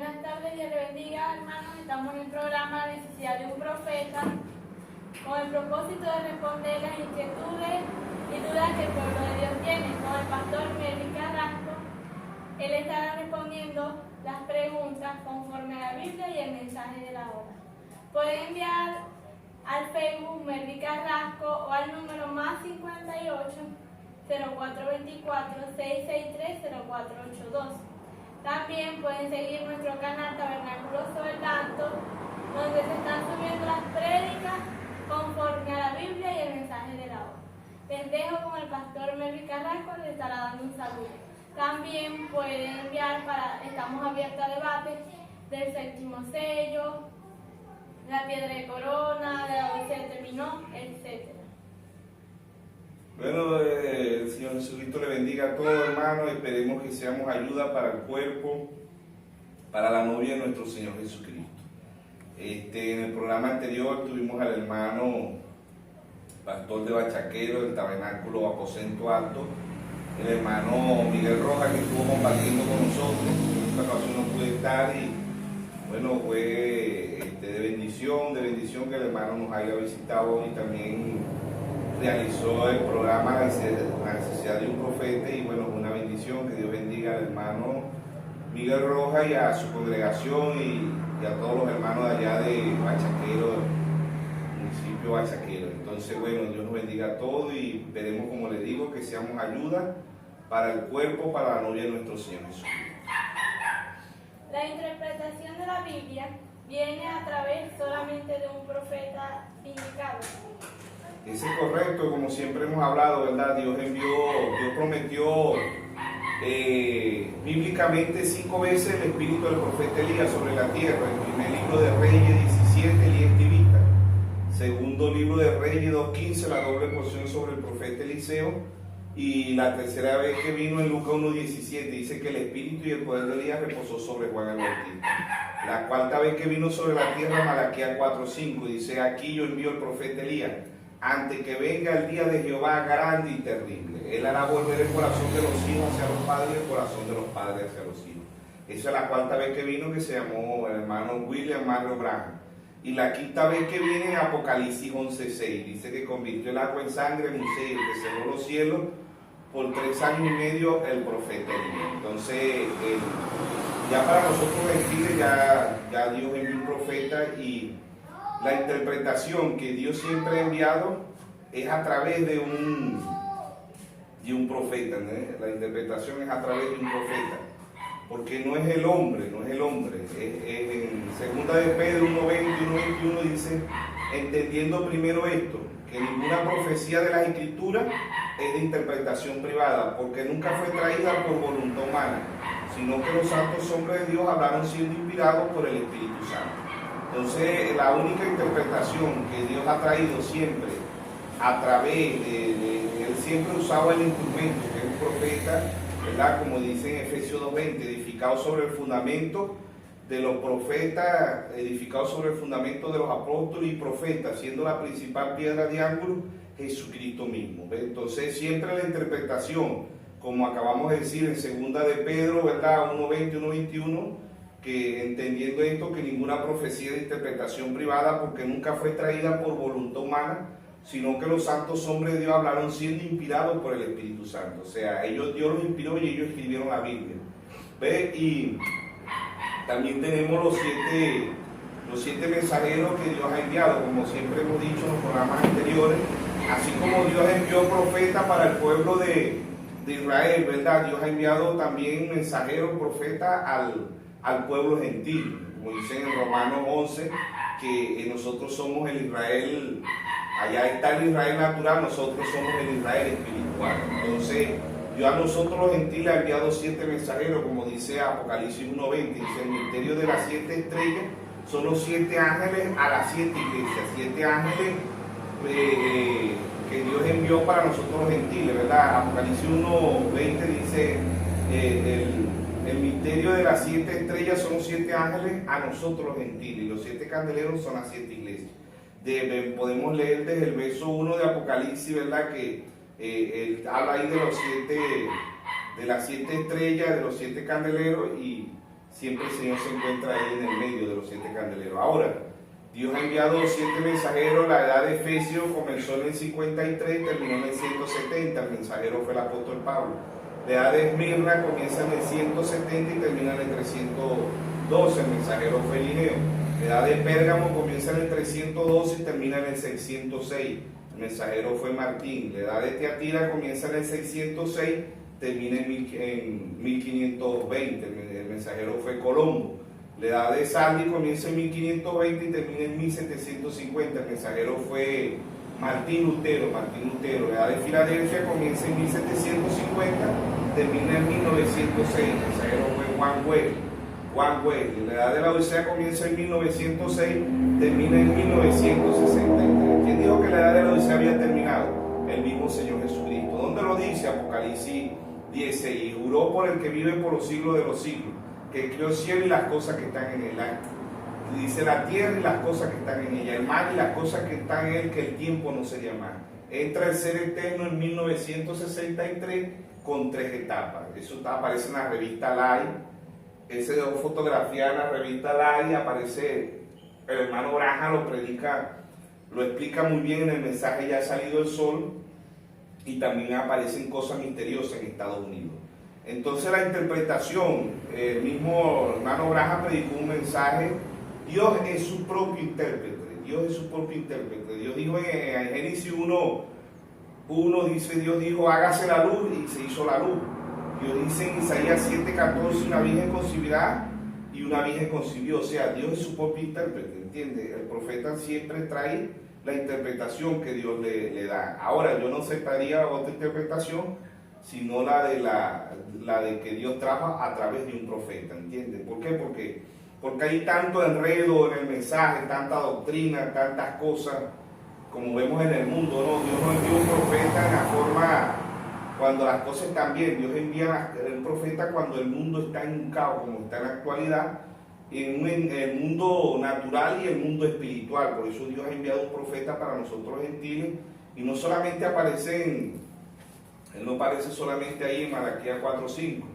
Buenas tardes, Dios le bendiga, hermanos. Estamos en el programa Necesidad de un Profeta con el propósito de responder las inquietudes y dudas que el pueblo de Dios tiene. Con el pastor Melvin Carrasco, él estará respondiendo las preguntas conforme a la Biblia y el mensaje de la hora. Pueden enviar al Facebook Melvin Carrasco o al número más 58 0424 663 0482. También pueden seguir nuestro canal Tabernáculo Sobertanto, donde se están subiendo las prédicas conforme a la Biblia y el mensaje de la hora. Les dejo con el pastor Melvin Carrasco, le estará dando un saludo. También pueden enviar estamos abiertos a debates del séptimo sello, la piedra de corona, de la Odisea terminó, etc. Bueno, el Señor Jesucristo le bendiga a todos, hermanos. Esperemos que seamos ayuda para el cuerpo, para la novia de nuestro Señor Jesucristo. En el programa anterior tuvimos al hermano pastor de Bachaquero del Tabernáculo Aposento Alto, el hermano Miguel Rojas, que estuvo compartiendo con nosotros. En esta ocasión no pude estar y bueno, fue de bendición que el hermano nos haya visitado y también realizó el programa La Necesidad de un Profeta, y bueno, una bendición. Que Dios bendiga al hermano Miguel Rojas y a su congregación y a todos los hermanos de allá de Bachaquero, municipio Bachaquero. Entonces, bueno, Dios nos bendiga a todos y esperemos, como les digo, que seamos ayuda para el cuerpo, para la novia de nuestro Señor Jesucristo. La interpretación de la Biblia viene a través solamente de un profeta indicado. Eso es correcto, como siempre hemos hablado, ¿verdad? Dios prometió bíblicamente 5 veces el espíritu del profeta Elías sobre la tierra. El primer libro de Reyes 17, Elías Tibita. Segundo libro de Reyes 2:15, la doble porción sobre el profeta Eliseo. Y la tercera vez que vino en Lucas 1:17, dice que el espíritu y el poder de Elías reposó sobre Juan el Bautista. La cuarta vez que vino sobre la tierra, Malaquías 4:5, dice: aquí yo envío el profeta Elías, antes que venga el día de Jehová grande y terrible. Él hará volver el corazón de los hijos hacia los padres y el corazón de los padres hacia los hijos. Esa es la cuarta vez que vino, que se llamó el hermano William Marlowe Branham. Y la quinta vez que viene en Apocalipsis 11:6, dice que convirtió el agua en sangre en un sello, que cerró los cielos por 3 años y medio el profeta Elías. Entonces, ya para nosotros gentiles, ya Dios envió un profeta, y la interpretación que Dios siempre ha enviado es a través de un profeta, ¿no? La interpretación es a través de un profeta, porque no es el hombre. En 2 de Pedro 1:20 y 1:21 dice: entendiendo primero esto, que ninguna profecía de las Escrituras es de interpretación privada, porque nunca fue traída por voluntad humana, sino que los santos hombres de Dios hablaron siendo inspirados por el Espíritu Santo. Entonces, la única interpretación que Dios ha traído siempre a través él siempre usaba el instrumento, que es un profeta, ¿verdad? Como dice en Efesios 2:20, edificado sobre el fundamento de los profetas, edificado sobre el fundamento de los apóstoles y profetas, siendo la principal piedra de ángulo Jesucristo mismo, ¿ves? Entonces, siempre la interpretación, como acabamos de decir en 2 de Pedro, ¿verdad? 1:20, 1:21, que entendiendo esto, que ninguna profecía de interpretación privada, porque nunca fue traída por voluntad humana, sino que los santos hombres de Dios hablaron siendo inspirados por el Espíritu Santo. O sea, Dios los inspiró y ellos escribieron la Biblia. ¿Ve? Y también tenemos los siete mensajeros que Dios ha enviado, como siempre hemos dicho en los programas anteriores. Así como Dios envió profetas para el pueblo de Israel, ¿verdad? Dios ha enviado también mensajeros, profetas al pueblo gentil, como dicen en Romanos 11, que nosotros somos el Israel, allá está el Israel natural, nosotros somos el Israel espiritual. Entonces, Dios a nosotros los gentiles ha enviado 7 mensajeros, como dice Apocalipsis 1:20, dice: el misterio de las 7 estrellas son los 7 ángeles a las 7 iglesias, 7 ángeles que Dios envió para nosotros los gentiles, ¿verdad? Apocalipsis 1:20 dice: el misterio de las 7 estrellas son los 7 ángeles a nosotros los gentiles, y los 7 candeleros son las 7 iglesias. Podemos leer desde el verso 1 de Apocalipsis, ¿verdad? Que él habla ahí de las 7 estrellas, de los 7 candeleros, y siempre el Señor se encuentra ahí en el medio de los 7 candeleros. Ahora, Dios ha enviado 7 mensajeros. La edad de Efesios comenzó en el 53 y terminó en el 170. El mensajero fue el apóstol Pablo. La edad de Esmirna comienza en el 170 y termina en el 312. El mensajero fue Linneo. La edad de Pérgamo comienza en el 312 y termina en el 606. El mensajero fue Martín. La edad de Teatira comienza en el 606, termina en 1520. El mensajero fue Colombo. La edad de Sardi comienza en 1520 y termina en 1750. El mensajero fue Martín Lutero. La edad de Filadelfia comienza en 1750, termina en 1906. El mensajero fue Juan Wesley. La edad de la Odisea comienza en 1906, termina en 1963. ¿Quién dijo que la edad de la Odisea había terminado? El mismo Señor Jesucristo. ¿Dónde lo dice? Apocalipsis 16. Y juró por el que vive por los siglos de los siglos, que creó el cielo y las cosas que están en él. Dice la tierra y las cosas que están en ella, el mar y las cosas que están en él, que el tiempo no sería más. Entra el ser eterno en 1963 con 3 etapas. Eso aparece en la revista Life. Ese de fotografía en la revista Life aparece, el hermano Braja lo explica muy bien en el mensaje Ya ha salido el sol, y también aparecen cosas misteriosas en Estados Unidos. Entonces la interpretación, el mismo hermano Braja predicó un mensaje. Dios es su propio intérprete. Dios dijo en Génesis 1, dice, Dios dijo, hágase la luz, y se hizo la luz. Dios dice en Isaías 7:14, una virgen concebirá y una virgen concibió. O sea, Dios es su propio intérprete, ¿entiende? El profeta siempre trae la interpretación que Dios le da. Ahora, yo no aceptaría otra interpretación, sino la de que Dios trabaja a través de un profeta, ¿entiende? ¿Por qué? Porque hay tanto enredo en el mensaje, tanta doctrina, tantas cosas, como vemos en el mundo, ¿no? Dios no envía un profeta en la forma cuando las cosas están bien. Dios envía el profeta cuando el mundo está en un caos, como está en la actualidad, en el mundo natural y el mundo espiritual. Por eso Dios ha enviado un profeta para nosotros gentiles, y no solamente Él no aparece solamente ahí en Malaquías 4:5,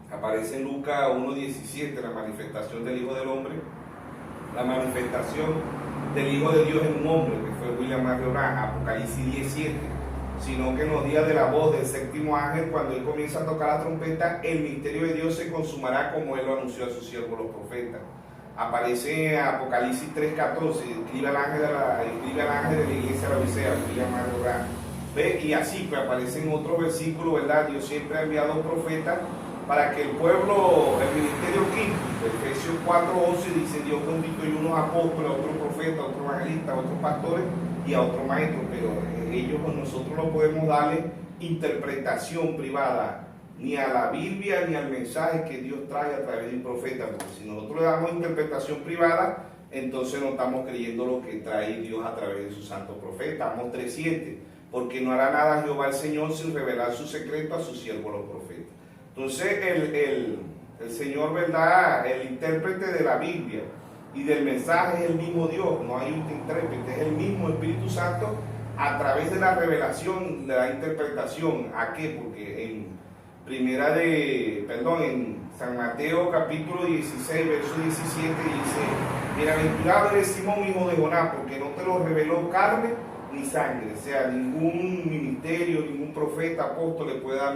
aparece en Lucas 1:17, la manifestación del Hijo del Hombre, la manifestación del Hijo de Dios en un hombre, que fue William Marion Branham, Apocalipsis 17, sino que en los días de la voz del séptimo ángel, cuando él comienza a tocar la trompeta, el misterio de Dios se consumará como él lo anunció a sus siervos los profetas. Aparece en Apocalipsis 3:14, escribe al ángel de la iglesia de la Odisea, William Marion Branham. ¿Ve? Y así pues aparecen otros versículos, ¿verdad? Dios siempre ha enviado profetas para que el pueblo, el ministerio quinto, Efesios 4:11 dice, Dios constituyó unos apóstoles, otros profetas, otros evangelistas, otros pastores y a otros maestros, pero ellos nosotros no podemos darle interpretación privada ni a la Biblia ni al mensaje que Dios trae a través de un profeta, porque si nosotros le damos interpretación privada, entonces no estamos creyendo lo que trae Dios a través de su santo profeta. Amos 3:7, porque no hará nada Jehová el Señor sin revelar su secreto a sus siervos los profetas. Entonces el Señor, ¿verdad?, el intérprete de la Biblia y del mensaje es el mismo Dios, no hay un intérprete, es el mismo Espíritu Santo a través de la revelación, de la interpretación. ¿A qué? Porque en San Mateo capítulo 16, verso 17 dice, bienaventurado eres Simón, hijo de Jonás, porque no te lo reveló carne ni sangre. O sea, ningún ministerio, ningún profeta, apóstol le puede dar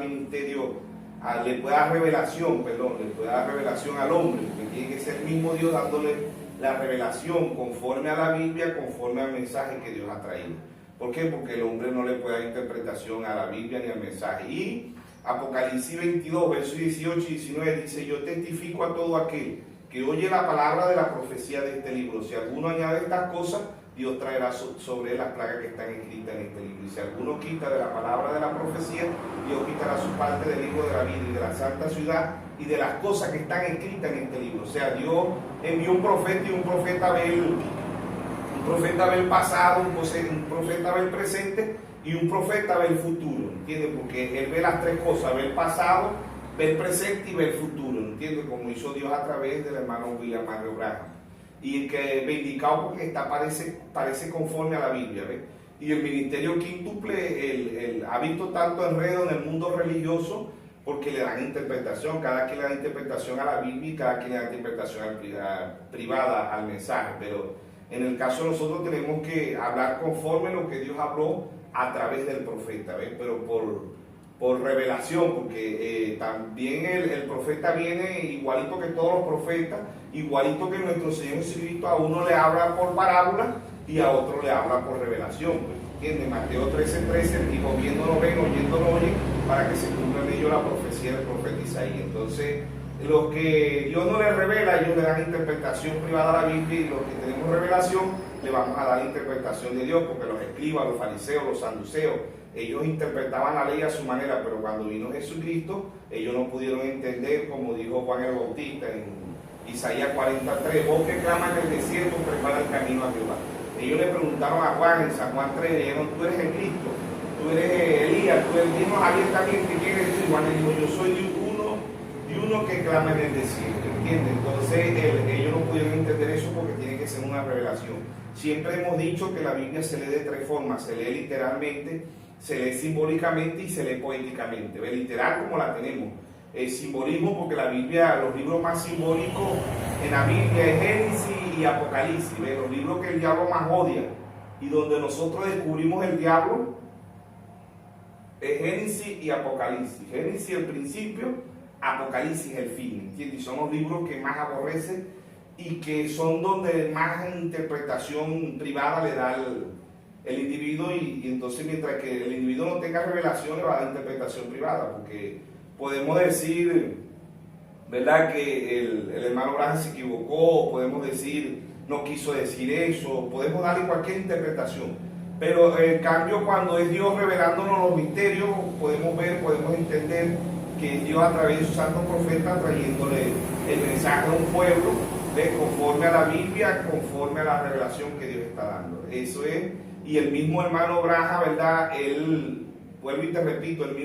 revelación al hombre, porque tiene que ser el mismo Dios dándole la revelación conforme a la Biblia, conforme al mensaje que Dios ha traído. ¿Por qué? Porque el hombre no le puede dar interpretación a la Biblia ni al mensaje. Y Apocalipsis 22, versos 18 y 19 dice, yo testifico a todo aquel que oye la palabra de la profecía de este libro. Si alguno añade estas cosas, Dios traerá sobre él las plagas que están escritas en este libro. Y si alguno quita de la palabra de la profecía, Dios quitará su parte del Hijo de la vida y de la santa ciudad y de las cosas que están escritas en este libro. O sea, Dios envió un profeta, y un profeta ve el pasado, un profeta ve el presente y un profeta ve el futuro, ¿entiendes? Porque él ve las tres cosas, ve el pasado, ve el presente y ve el futuro, ¿entiendes? Como hizo Dios a través del hermano William Marion Branham. Y que bendicado porque parece conforme a la Biblia, ¿ves? Y el ministerio quíntuple ha visto tanto enredo en el mundo religioso, porque le dan interpretación, cada quien le da interpretación a la Biblia y cada quien le da interpretación privada al mensaje, pero en el caso de nosotros tenemos que hablar conforme a lo que Dios habló a través del profeta, ¿ves? Pero por revelación, porque también el profeta viene igualito que todos los profetas, igualito que nuestro Señor Jesucristo, a uno le habla por parábola y a otro le habla por revelación, ¿entiendes? Mateo 13:13 dijo, viendo no ven, oyendo no oyen, para que se cumpla en ello la profecía del profeta Isaías. Entonces, los que Dios no les revela, ellos le dan interpretación privada a la Biblia, y los que tenemos revelación, le vamos a dar la interpretación de Dios, porque los escribas, los fariseos, los saduceos, ellos interpretaban la ley a su manera, pero cuando vino Jesucristo, ellos no pudieron entender, como dijo Juan el Bautista en Isaías 43, vos que clamas en el desierto, prepara el camino a Jehová. Ellos le preguntaron a Juan en San Juan 3, dijeron, tú eres el Cristo, tú eres Elías, tú eres, dinos abiertamente quién eres tú. Y Juan le dijo, yo soy de uno que clama en el desierto, ¿entiendes? Entonces ellos no pudieron entender eso porque tiene que ser una revelación. Siempre hemos dicho que la Biblia se lee de tres formas, se lee literalmente, se lee simbólicamente y se lee poéticamente. ¿Ve? Literal como la tenemos. El simbolismo, porque la Biblia, los libros más simbólicos en la Biblia es Génesis y Apocalipsis, ¿ve? Los libros que el diablo más odia y donde nosotros descubrimos el diablo es Génesis y Apocalipsis. Génesis el principio, Apocalipsis el fin, ¿entiendes? Y son los libros que más aborrece y que son donde más interpretación privada le da el individuo, y entonces mientras que el individuo no tenga revelación le va a dar interpretación privada, porque podemos decir, ¿verdad?, que el hermano Branham se equivocó, podemos decir no quiso decir eso, podemos darle cualquier interpretación, pero en cambio cuando es Dios revelándonos los misterios, podemos ver, podemos entender que es Dios a través de su santo profeta trayéndole el mensaje a un pueblo, conforme a la Biblia, conforme a la revelación que Dios está dando. Eso es. Y el mismo hermano Braja, ¿verdad? Él, vuelvo y te repito, el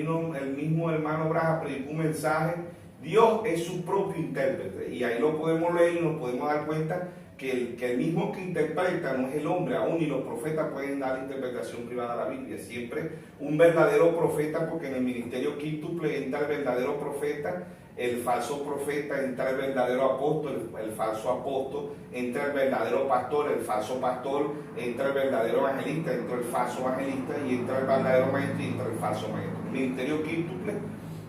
mismo hermano Braja predicó un mensaje. Dios es su propio intérprete, y ahí lo podemos leer y nos podemos dar cuenta que el mismo que interpreta no es el hombre, aún ni los profetas pueden dar interpretación privada a la Biblia. Siempre un verdadero profeta, porque en el ministerio quíntuple entra el verdadero profeta, el falso profeta, entra el verdadero apóstol, el falso apóstol, entra el verdadero pastor, el falso pastor, entra el verdadero evangelista, entra el falso evangelista, y entra el verdadero maestro y entra el falso maestro. El ministerio quíntuple,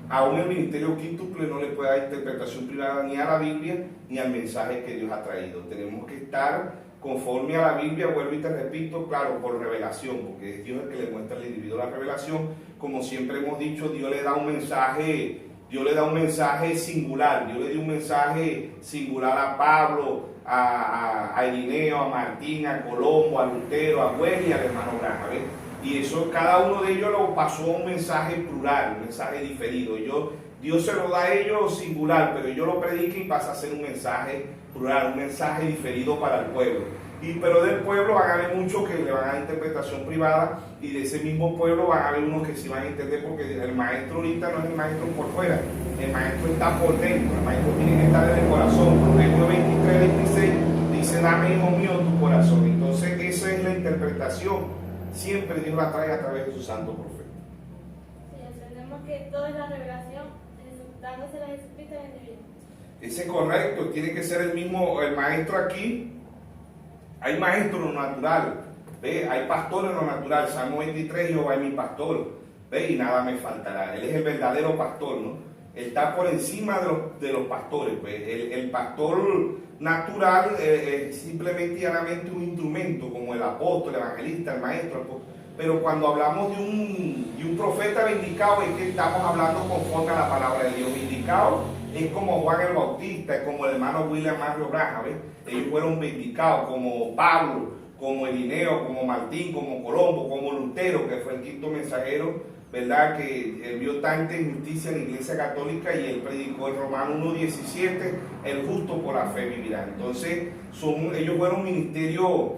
aún el ministerio quíntuple no le puede dar interpretación privada ni a la Biblia ni al mensaje que Dios ha traído. Tenemos que estar conforme a la Biblia, vuelvo y te repito, claro, por revelación, porque es Dios el que le muestra al individuo la revelación. Como siempre hemos dicho, Dios le da un mensaje singular. Dios le dio un mensaje singular a Pablo, a Irineo, a Martín, a Colombo, a Lutero, a Wesley y al hermano Branham, ¿ves? Y eso, cada uno de ellos lo pasó a un mensaje plural, un mensaje diferido. Dios se lo da a ellos singular, pero ellos lo predican y pasa a ser un mensaje plural, un mensaje diferido para el pueblo. Pero del pueblo van a haber muchos que le van a dar interpretación privada, y de ese mismo pueblo van a haber unos que sí van a entender, porque el maestro ahorita no es el maestro por fuera, el maestro está por dentro, el maestro tiene que estar en el corazón. Proverbios 23:26 dice, dame, hijo mío, tu corazón. Entonces esa es la interpretación. Siempre Dios la trae a través de su santo profeta. Sí, entendemos que toda es la revelación, dándose a Jesucristo en el individuo. Ese es correcto, tiene que ser el mismo, el maestro aquí. Hay maestro en lo natural, ¿ve? Hay pastor en lo natural. Salmo 23, Jehová es mi pastor, ¿ve? Y nada me faltará. Él es el verdadero pastor, ¿no? Él está por encima de los pastores, pues. El pastor natural es simplemente y llanamente un instrumento, como el apóstol, el evangelista, el maestro. Pero cuando hablamos de un profeta vindicado, es que estamos hablando conforme a la palabra de Dios. Vindicado es como Juan el Bautista, es como el hermano William Mario Branham, ¿ves? Ellos fueron vindicados, como Pablo, como Irineo, como Martín, como Colombo, como Lutero, que fue el quinto mensajero, ¿verdad? Que vio tanta injusticia en la Iglesia Católica, y él predicó en Romanos 1:17, el justo por la fe vivirá. Entonces, ellos fueron ministerio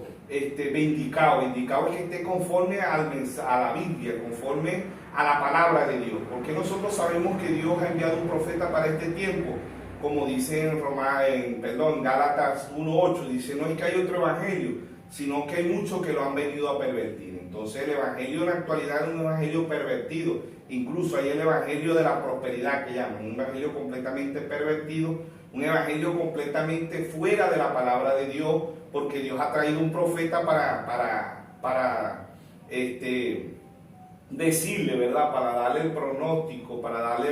vindicado. Vindicado es que esté conforme a la Biblia, conforme a la palabra de Dios. Porque nosotros sabemos que Dios ha enviado un profeta para este tiempo, como dice en Gálatas 1:8, dice, no es que hay otro evangelio, sino que hay muchos que lo han venido a pervertir. Entonces el evangelio en la actualidad es un evangelio pervertido. Incluso hay el evangelio de la prosperidad que llaman, un evangelio completamente pervertido, un evangelio completamente fuera de la palabra de Dios, porque Dios ha traído un profeta para decirle, ¿verdad? Para darle el pronóstico, para darle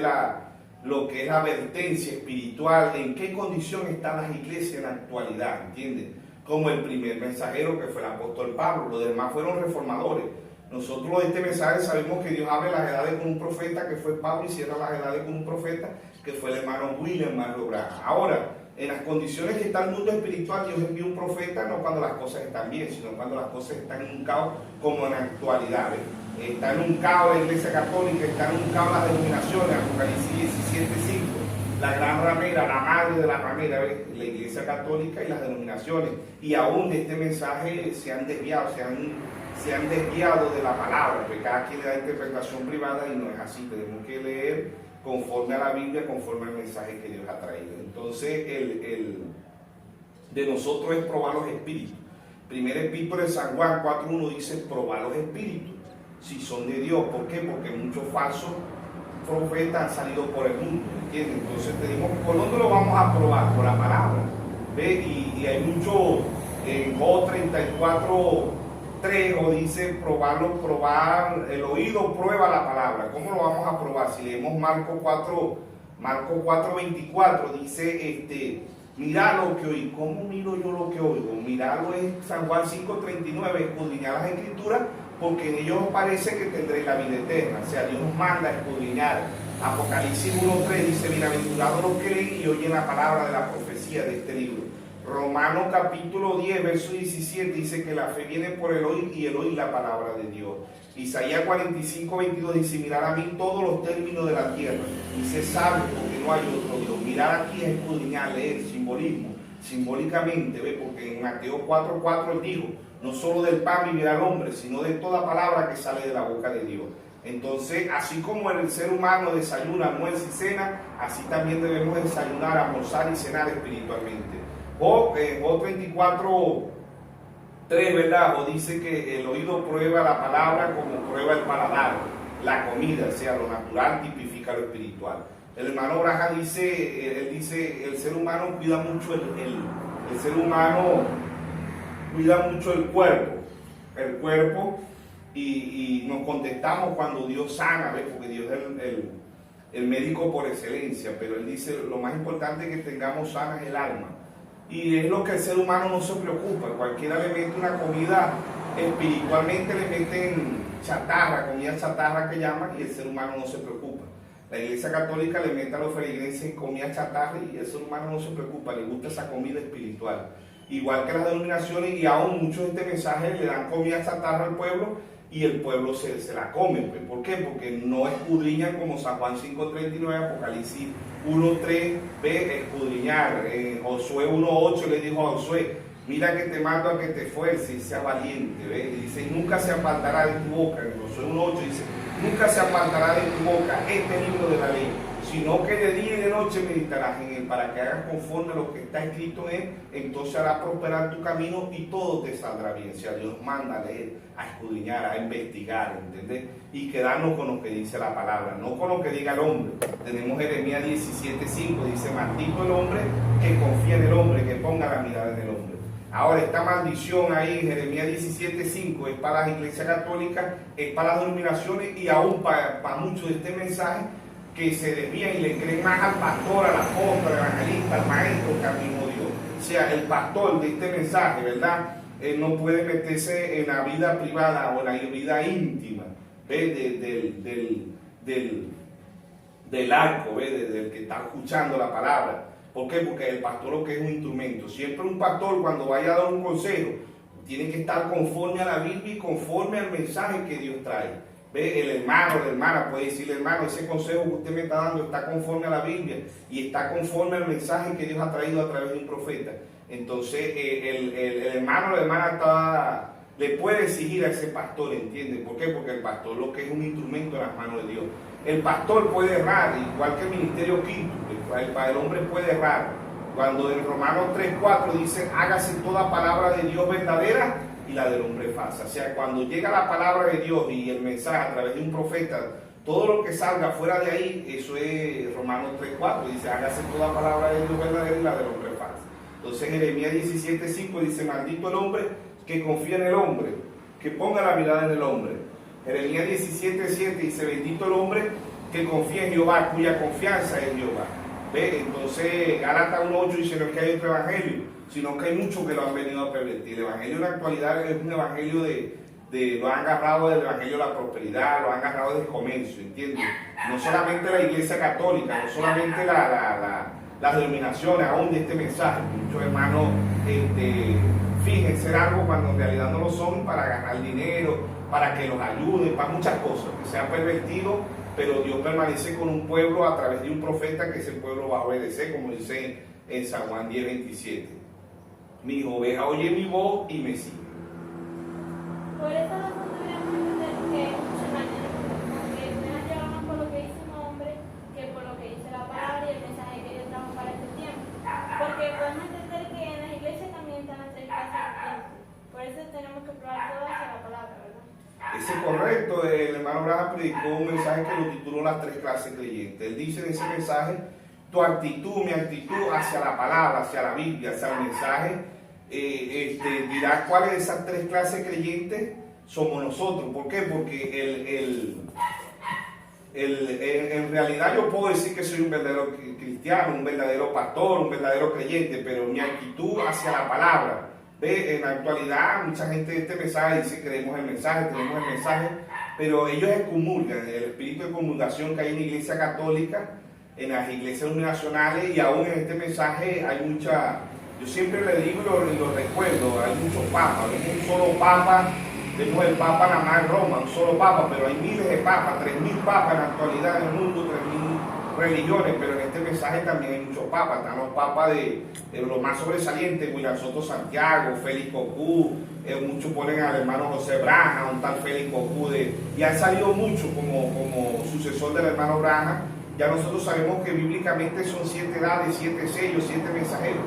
lo que es la advertencia espiritual, en qué condición están las iglesias en la actualidad, ¿entiendes? Como el primer mensajero que fue el apóstol Pablo, los demás fueron reformadores. Nosotros de este mensaje sabemos que Dios abre las edades con un profeta que fue Pablo y cierra las edades con un profeta que fue el hermano William Marlowe Branham. Ahora, en las condiciones que está el mundo espiritual, Dios envía un profeta no cuando las cosas están bien, sino cuando las cosas están en un caos como en la actualidad. Está en un caos la Iglesia Católica, está en un caos las denominaciones, Apocalipsis 17:5, la gran ramera, la madre de la ramera, la Iglesia Católica y las denominaciones. Y aún de este mensaje se han desviado, se han desviado de la palabra, porque cada quien le da interpretación privada y no es así. Tenemos que leer conforme a la Biblia, conforme al mensaje que Dios ha traído. Entonces, de nosotros es probar los espíritus. Primera epístola de San Juan 4:1 dice probar los espíritus, si son de Dios. ¿Por qué? Porque muchos falsos profetas han salido por el mundo, ¿entiendes? Entonces tenemos, ¿por dónde lo vamos a probar? Por la palabra. ¿Ve? Y hay mucho, en Job 34:3 dice probar, el oído prueba la palabra. ¿Cómo lo vamos a probar? Si leemos Marcos 4:24 dice, mirad lo que oí. ¿Cómo miro yo lo que oigo? Mirarlo es San Juan 5:39, escudriñar las escrituras, porque en ellos os parece que tendréis la vida eterna. O sea, Dios nos manda a escudriñar. Apocalipsis 1:3 dice, bienaventurados los que leen y oyen la palabra de la profecía de este libro. Romanos capítulo 10, verso 17 dice que la fe viene por el oír y el oír la palabra de Dios. Isaías 45:22 dice, mirad a mí todos los términos de la tierra y sé sabio porque no hay otro Dios. Mirar aquí es escudriñar, leer, simbolismo, simbólicamente, ¿ve? Porque en Mateo 4:4 él dijo, no solo del pan vivirá el hombre, sino de toda palabra que sale de la boca de Dios. Entonces, así como el ser humano desayuna, almuerza y cena, así también debemos desayunar, almorzar y cenar espiritualmente. Job 24:3, ¿verdad? O dice que el oído prueba la palabra como prueba el paladar, la comida, o sea, lo natural tipifica lo espiritual. El hermano Branham dice, él dice, el ser humano cuida mucho el ser humano cuida mucho el cuerpo y nos contestamos cuando Dios sana, ¿ves? Porque Dios es el médico por excelencia, pero él dice, lo más importante que tengamos sana es el alma. Y es lo que el ser humano no se preocupa. Cualquiera le mete una comida, espiritualmente le meten chatarra, comida chatarra que llaman, y el ser humano no se preocupa. La Iglesia Católica le mete a los feligreses comida chatarra y el ser humano no se preocupa, le gusta esa comida espiritual. Igual que las denominaciones, y aún muchos de este mensaje le dan comida chatarra al pueblo y el pueblo se la come. ¿Por qué? Porque no escudriñan como San Juan 5:39, Apocalipsis 1:3, ve, escudriñar. Josué 1:8 le dijo a Josué, mira que te mando a que te esfuerces y seas valiente, ¿ve? Y dice, nunca se apartará de tu boca. En Josué 1:8 dice, nunca se apartará de tu boca este libro de la ley, sino que de día y de noche meditarás en él, para que hagas conforme a lo que está escrito en él, entonces hará prosperar tu camino y todo te saldrá bien. O sea, Dios manda a leer, a escudriñar, a investigar, ¿entendés? Y quedarnos con lo que dice la palabra, no con lo que diga el hombre. Tenemos Jeremías 17:5, dice, maldito el hombre que confía en el hombre, que ponga la mirada en el hombre. Ahora, esta maldición ahí en Jeremías 17:5 es para las iglesias católicas, es para las denominaciones y aún para muchos de este mensaje que se desvían y le creen más al pastor, al apóstol, al evangelista, al maestro que al mismo Dios. O sea, el pastor de este mensaje, ¿verdad? No puede meterse en la vida privada o en la vida íntima, ¿ves? Del arco, ¿ves? Del que está escuchando la palabra. ¿Por qué? Porque el pastor lo que es un instrumento. Siempre un pastor, cuando vaya a dar un consejo, tiene que estar conforme a la Biblia y conforme al mensaje que Dios trae. ¿Ve? El hermano, la hermana puede decirle, hermano, ese consejo que usted me está dando está conforme a la Biblia y está conforme al mensaje que Dios ha traído a través de un profeta. Entonces, el hermano o la hermana le puede exigir a ese pastor, ¿entiende? ¿Por qué? Porque el pastor lo que es un instrumento en las manos de Dios. El pastor puede errar, igual que el ministerio quinto, el hombre puede errar. Cuando en Romanos 3:4 dice, hágase toda palabra de Dios verdadera, y la del hombre falso. O sea, cuando llega la palabra de Dios y el mensaje a través de un profeta, todo lo que salga fuera de ahí, eso es Romanos 3:4, dice, hágase toda palabra de Dios verdadera y la del hombre falso. Entonces Jeremías 17:5 dice, maldito el hombre que confía en el hombre, que ponga la mirada en el hombre. Jeremías 17:7 dice, bendito el hombre que confía en Jehová, cuya confianza es Jehová. ¿Ve? Entonces Gálatas 1:8 dice, no es que hay otro evangelio, sino que hay muchos que lo han venido a pervertir. El evangelio en la actualidad es un evangelio lo han agarrado del evangelio de la prosperidad, lo han agarrado del comercio, ¿entiendes? No solamente la iglesia católica, no solamente las denominaciones aún de este mensaje. Muchos hermanos fingen ser algo cuando en realidad no lo son, para ganar dinero, para que los ayuden, para muchas cosas, que se han pervertido, pero Dios permanece con un pueblo a través de un profeta que ese pueblo va a obedecer, como dice en San Juan 10:27. Mi oveja oye mi voz y me sigue. Por eso nosotros debemos entender que muchas maneras, porque no nos llevamos por lo que dice un hombre, que por lo que dice la palabra y el mensaje que Dios trajo para este tiempo. Porque podemos entender que en las iglesias también están las tres clases de tiempo. Por eso tenemos que probar todo hacia la palabra, ¿verdad? Ese es correcto. El hermano Branham predicó un mensaje que lo tituló Las tres clases creyentes. Él dice en ese mensaje, tu actitud, mi actitud hacia la palabra, hacia la Biblia, hacia el mensaje, dirá cuáles de esas tres clases creyentes somos nosotros. ¿Por qué? Porque en realidad yo puedo decir que soy un verdadero cristiano, un verdadero pastor, un verdadero creyente, pero mi actitud hacia la palabra. ¿Ve? En la actualidad mucha gente de este mensaje dice creemos el mensaje, pero ellos excomulgan, el espíritu de comulgación que hay en la iglesia católica, en las iglesias nacionales, y aún en este mensaje hay mucha. Yo siempre le digo y lo recuerdo, hay muchos papas, vemos un solo papa, vemos el papa nada más en Roma, un solo papa, pero hay miles de papas, 3.000 papas en la actualidad en el mundo, 3.000 religiones, pero en este mensaje también hay muchos papas. Están los papas de los más sobresalientes, William Soto Santiago, Félix Cocú, muchos ponen al hermano José Branham, un tal Félix Cocú, y han salido muchos como sucesor del hermano Branham. Ya nosotros sabemos que bíblicamente son 7 edades, 7 sellos, 7 mensajeros.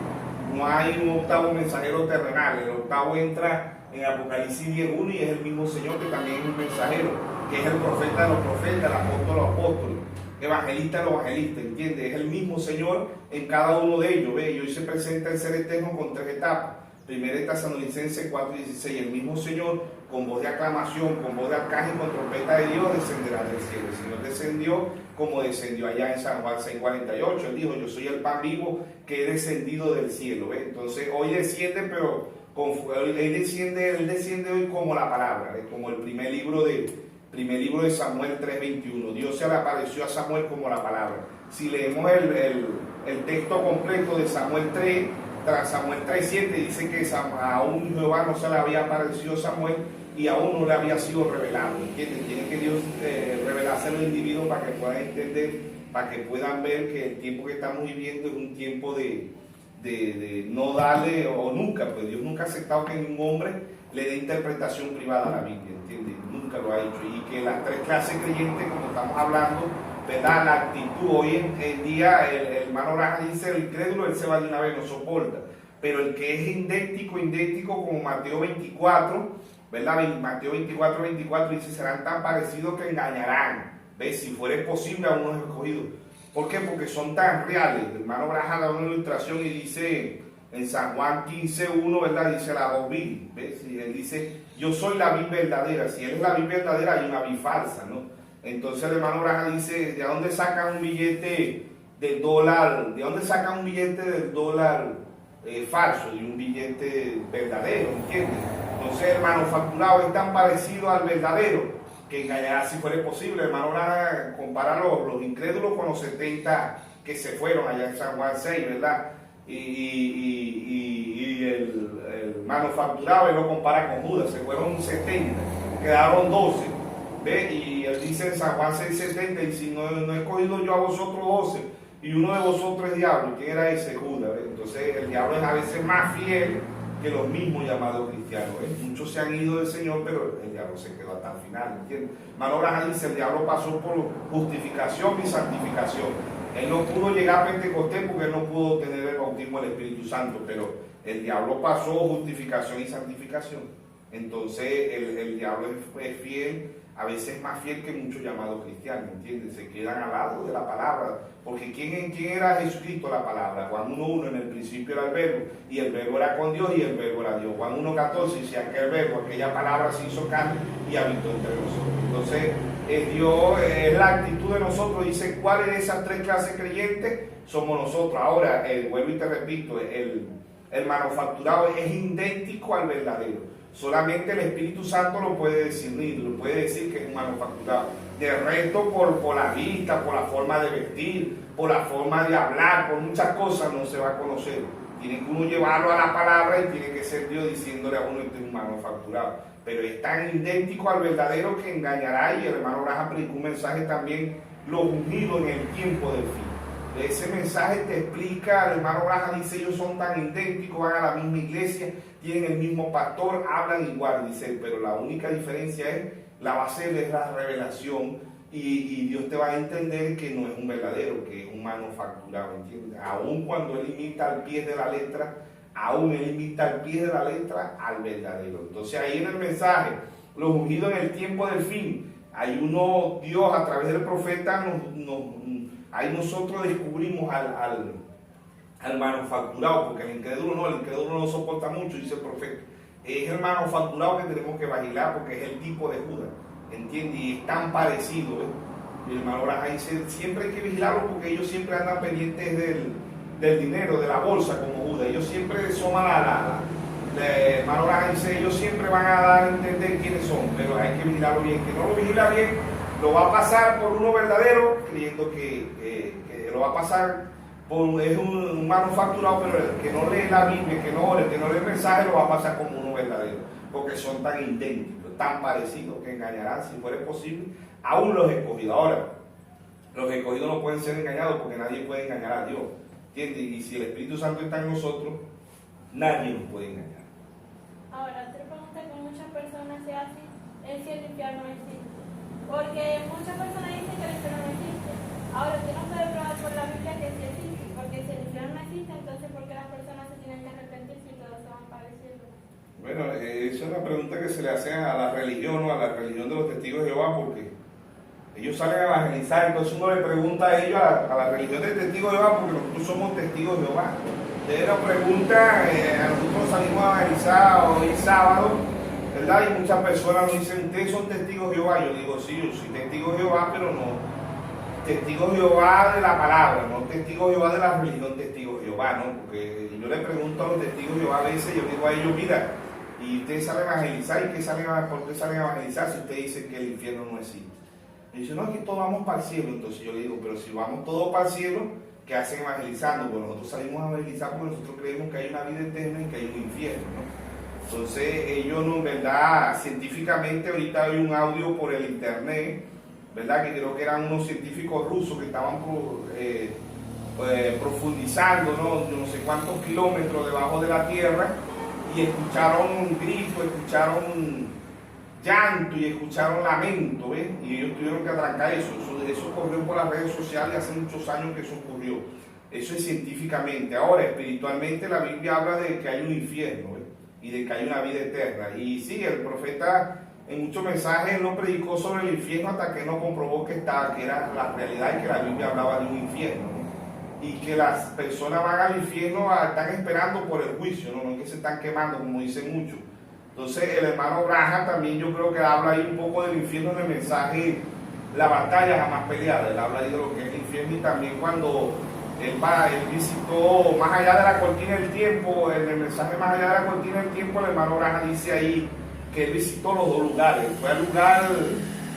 No hay un octavo mensajero terrenal. El octavo entra en Apocalipsis 10:1 y es el mismo Señor que también es un mensajero, que es el profeta de los profetas, el apóstol de los apóstoles, evangelista de los evangelistas, ¿entiendes? Es el mismo Señor en cada uno de ellos, ¿ve? Y hoy se presenta el ser eterno con 3 etapas. Primera de Tesalonicenses 4:16, el mismo Señor con voz de aclamación, con voz de arcángel, con trompeta de Dios descenderá del cielo. El Señor descendió como descendió allá en San Juan 6:48. Él dijo, yo soy el pan vivo que he descendido del cielo. ¿Ve? Entonces hoy desciende, pero él desciende hoy como la palabra, ¿ve? Como el primer libro de Samuel 3:21. Dios se le apareció a Samuel como la palabra. Si leemos el texto completo de Samuel 3, tras Samuel 3:7, dice que aún Jehová no se le había aparecido a Samuel y aún no le había sido revelado. ¿Entienden? Tiene que Dios revelarse a los individuos para que puedan entender, para que puedan ver que el tiempo que estamos viviendo es un tiempo de no darle, o nunca, pues Dios nunca ha aceptado que ningún hombre le dé interpretación privada a la Biblia, ¿entienden? Nunca lo ha hecho. Y que las 3 clases creyentes, como estamos hablando, ¿verdad? La actitud, hoy en día el hermano Branham dice, el incrédulo, él se va de una vez, no soporta. Pero el que es idéntico como Mateo 24, ¿verdad? Mateo 24 dice, serán tan parecidos que engañarán. ¿Ves? Si fuera posible a unos escogidos. ¿Por qué? Porque son tan reales. El hermano Branham da una ilustración y dice, en San Juan 15:1, ¿verdad? Dice la voz vil. ¿Ves? Y él dice, yo soy la vid verdadera. Si él es la vid verdadera, hay una vid falsa, ¿no? Entonces el hermano Branham dice, ¿de dónde sacan un billete del dólar? ¿De dónde sacan un billete del dólar falso y un billete verdadero? ¿Entiendes? Entonces el manufacturado es tan parecido al verdadero que engañará si fuera posible. El hermano Branham compara los incrédulos con los 70 que se fueron allá en San Juan 6, ¿verdad? Y el manufacturado él lo compara con Judas, se fueron 70, quedaron 12. ¿Ve? Y él dice en San Juan 6:70, y si no he escogido yo a vosotros 12, y uno de vosotros es diablo, ¿quién era ese? Judas. ¿Ve? Entonces el diablo es a veces más fiel que los mismos llamados cristianos. ¿Ve? Muchos se han ido del Señor, pero el diablo se quedó hasta el final, ¿entiendes? Hermano Branham dice, el diablo pasó por justificación y santificación. Él no pudo llegar a Pentecostés porque él no pudo tener el bautismo del Espíritu Santo, pero el diablo pasó justificación y santificación. Entonces el diablo es fiel, a veces más fiel que muchos llamados cristianos, ¿entiendes? Se quedan al lado de la palabra, porque ¿quién era Jesucristo? La palabra. Juan 1:1, en el principio era el verbo, y el verbo era con Dios, y el verbo era Dios. Juan 1:14 dice, aquel verbo, aquella palabra se hizo carne y habitó entre nosotros. Entonces, Dios es la actitud de nosotros. Dice, ¿cuáles de esas tres clases creyentes? Somos nosotros. Ahora, vuelvo y te repito, el manufacturado es idéntico al verdadero. Solamente el Espíritu Santo lo puede discernir, lo puede decir que es un manufacturado. De resto, por la vista, por la forma de vestir, por la forma de hablar, por muchas cosas no se va a conocer. Tiene que uno llevarlo a la palabra y tiene que ser Dios diciéndole a uno que es un manufacturado. Pero es tan idéntico al verdadero que engañará, y el hermano Graham predicó un mensaje también, los ungidos en el tiempo del fin. Ese mensaje te explica, el hermano Graham dice, ellos son tan idénticos, van a la misma iglesia, tienen el mismo pastor, hablan igual, dice, pero la única diferencia es, la base es la revelación, y Dios te va a entender que no es un verdadero, que es un manufacturado, ¿entiendes? Aún cuando él imita al pie de la letra, aún él imita al pie de la letra al verdadero. Entonces ahí en el mensaje, los ungidos en el tiempo del fin, hay uno, Dios a través del profeta ahí nosotros descubrimos al manufacturado, porque el incrédulo no soporta mucho, dice el profeta. Es el manufacturado que tenemos que vigilar, porque es el tipo de Judas, ¿entiendes? Y es tan parecido, ¿eh? Y el hermano Graham dice, siempre hay que vigilarlo, porque ellos siempre andan pendientes del dinero, de la bolsa, como Judas. Ellos siempre soman el hermano Graham dice, ellos siempre van a dar a entender quiénes son, pero hay que vigilarlo bien. Que no lo vigila bien, lo va a pasar por uno verdadero, creyendo que lo va a pasar por es un manufacturado, pero el que no lee la Biblia, que no lee el mensaje, lo va a pasar como uno verdadero, porque son tan idénticos, tan parecidos, que engañarán, si fuera posible, aún los escogidos. Ahora, los escogidos no pueden ser engañados, porque nadie puede engañar a Dios, ¿entiendes? Y si el Espíritu Santo está en nosotros, nadie nos puede engañar. Ahora, otra pregunta que muchas personas se hacen es si el infierno existe. Porque muchas personas dicen que el infierno no existe. Ahora, usted no puede probar por la Biblia que sí existe. Porque si el infierno no existe, entonces ¿por qué las personas se tienen que arrepentir si todos se van pareciendo? Bueno, esa es una pregunta que se le hace a la religión, o a la religión de los testigos de Jehová, porque ellos salen a evangelizar. Entonces uno le pregunta a ellos, a la religión de testigos de Jehová, porque nosotros somos testigos de Jehová. Ustedes nos preguntan, nosotros salimos a evangelizar hoy sábado, ¿verdad? Y muchas personas nos dicen, ¿ustedes son testigos de Jehová? Yo digo, sí, yo soy testigo de Jehová, pero no testigo de Jehová de la palabra, no testigo de Jehová de la religión, testigo de Jehová, ¿no? Porque yo le pregunto a los testigos de Jehová a veces, yo digo a ellos, mira, y ustedes salen a evangelizar, ¿y por qué salen a evangelizar si ustedes dicen que el infierno no existe? Y dicen, no, es que todos vamos para el cielo. Entonces yo le digo, pero si vamos todos para el cielo, ¿qué hacen evangelizando? Pues nosotros salimos a evangelizar porque nosotros creemos que hay una vida eterna y que hay un infierno, ¿no? Entonces ellos, no, en verdad, científicamente, ahorita hay un audio por el internet, ¿verdad? Que creo que eran unos científicos rusos que estaban profundizando, no sé cuántos kilómetros debajo de la tierra, y escucharon un grito, escucharon llanto y escucharon lamento, ¿ves? Y ellos tuvieron que atrancar eso corrió por las redes sociales hace muchos años que eso ocurrió. Eso es científicamente. Ahora, espiritualmente, la Biblia habla de que hay un infierno, ¿ves? Y de que hay una vida eterna. Y sí, el profeta en muchos mensajes no predicó sobre el infierno hasta que no comprobó que era la realidad y que la Biblia hablaba de un infierno, ¿no? Y que las personas van al infierno, están esperando por el juicio, no es que se están quemando, como dicen muchos. Entonces el hermano Graham también yo creo que habla ahí un poco del infierno en el mensaje La batalla jamás peleada. Él habla ahí de lo que es el infierno, y también cuando él visitó más allá de la cortina del tiempo, en el mensaje más allá de la cortina del tiempo, el hermano Graham dice ahí que él visitó los dos lugares.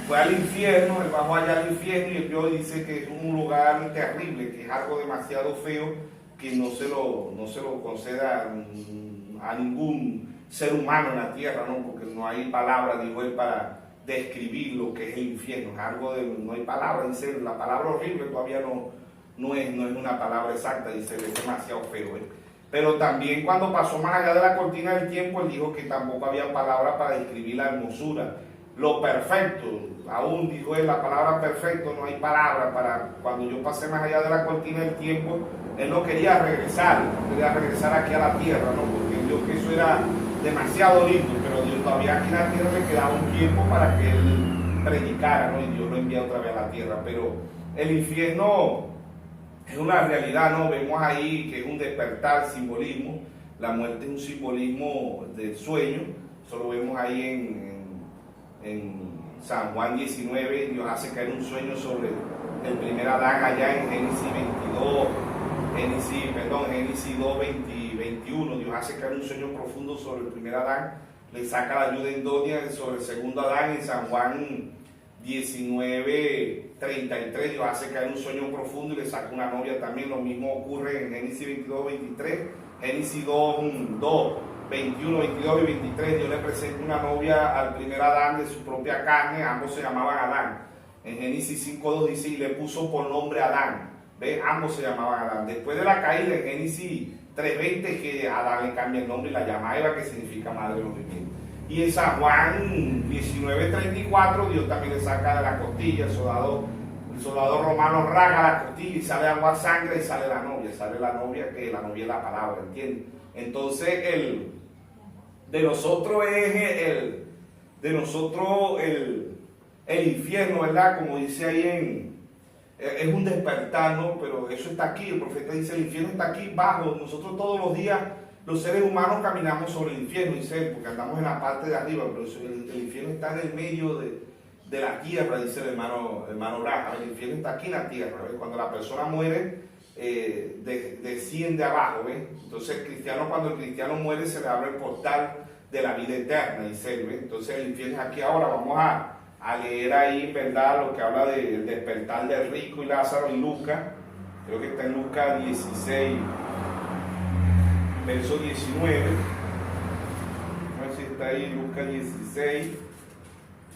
Fue al infierno, él bajó allá al infierno, y el Dios dice que es un lugar terrible, que es algo demasiado feo, que no se lo conceda a ningún ser humano en la tierra, ¿no? Porque no hay palabra, dijo él, para describir lo que es el infierno. Es algo no hay palabra, dice, la palabra horrible todavía no es una palabra exacta, dice, es demasiado feo, ¿eh? Pero también cuando pasó más allá de la cortina del tiempo, él dijo que tampoco había palabra para describir la hermosura, lo perfecto. Aún dijo él, la palabra perfecto, no hay palabra para. Cuando yo pasé más allá de la cortina del tiempo, él no quería regresar aquí a la tierra, ¿no? Porque él dijo que eso era demasiado lindo, pero Dios todavía aquí en la tierra le quedaba un tiempo para que él predicara, ¿no? Y Dios lo envía otra vez a la tierra. Pero el infierno es una realidad, ¿no? Vemos ahí que es un despertar, simbolismo. La muerte es un simbolismo del sueño. Eso lo vemos ahí en San Juan 19. Dios hace caer un sueño sobre el primer Adán allá en Génesis 2, 21. Dios hace caer un sueño profundo sobre el primer Adán. Le saca la ayuda idónea sobre el segundo Adán en San Juan 19, 33. Dios hace caer un sueño profundo y le saca una novia también. Lo mismo ocurre en Génesis 22, 23. Génesis 21, 22 y 23. Dios le presenta una novia al primer Adán de su propia carne. Ambos se llamaban Adán. En Génesis 5:2 dice, y le puso por nombre Adán. ¿Ve? Ambos se llamaban Adán. Después de la caída en Génesis 3:20, que a Adán le cambia el nombre y la llama Eva, que significa madre de los vivientes. Y en San Juan 19:34, Dios también le saca de la costilla, el soldado romano raga la costilla y sale agua, sangre, y sale la novia, que la novia es la palabra, ¿entiendes? Entonces de nosotros el infierno, ¿verdad? Como dice ahí es un despertar, ¿no? Pero eso está aquí, el profeta dice, el infierno está aquí bajo. Nosotros todos los días, los seres humanos caminamos sobre el infierno, dice él, porque andamos en la parte de arriba, pero el infierno está en el medio de la tierra, dice el hermano Branham. El infierno está aquí en la tierra, ¿ves? Cuando la persona muere, desciende abajo, ¿ves? Entonces cuando el cristiano muere, se le abre el portal de la vida eterna, dice él, ¿ves? Entonces el infierno es aquí ahora. Vamos a leer ahí, ¿verdad?, lo que habla del despertar del rico y Lázaro en Lucas. Creo que está en Lucas 16, verso 19. A ver si está ahí, Lucas 16,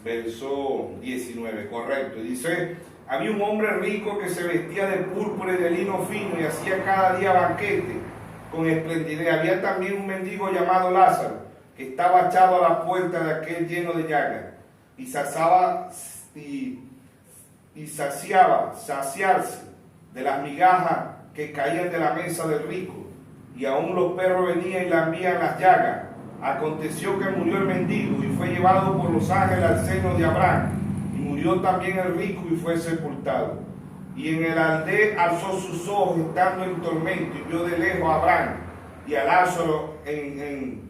verso 19, correcto. Dice, había un hombre rico que se vestía de púrpura y de lino fino y hacía cada día banquete con esplendidez. Había también un mendigo llamado Lázaro, que estaba echado a la puerta de aquel lleno de llagas, y saciarse de las migajas que caían de la mesa del rico, y aún los perros venían y lambían las llagas. Aconteció que murió el mendigo y fue llevado por los ángeles al seno de Abraham, y murió también el rico y fue sepultado. Y en el aldea alzó sus ojos estando en tormento, y vio de lejos a Abraham y a Lázaro en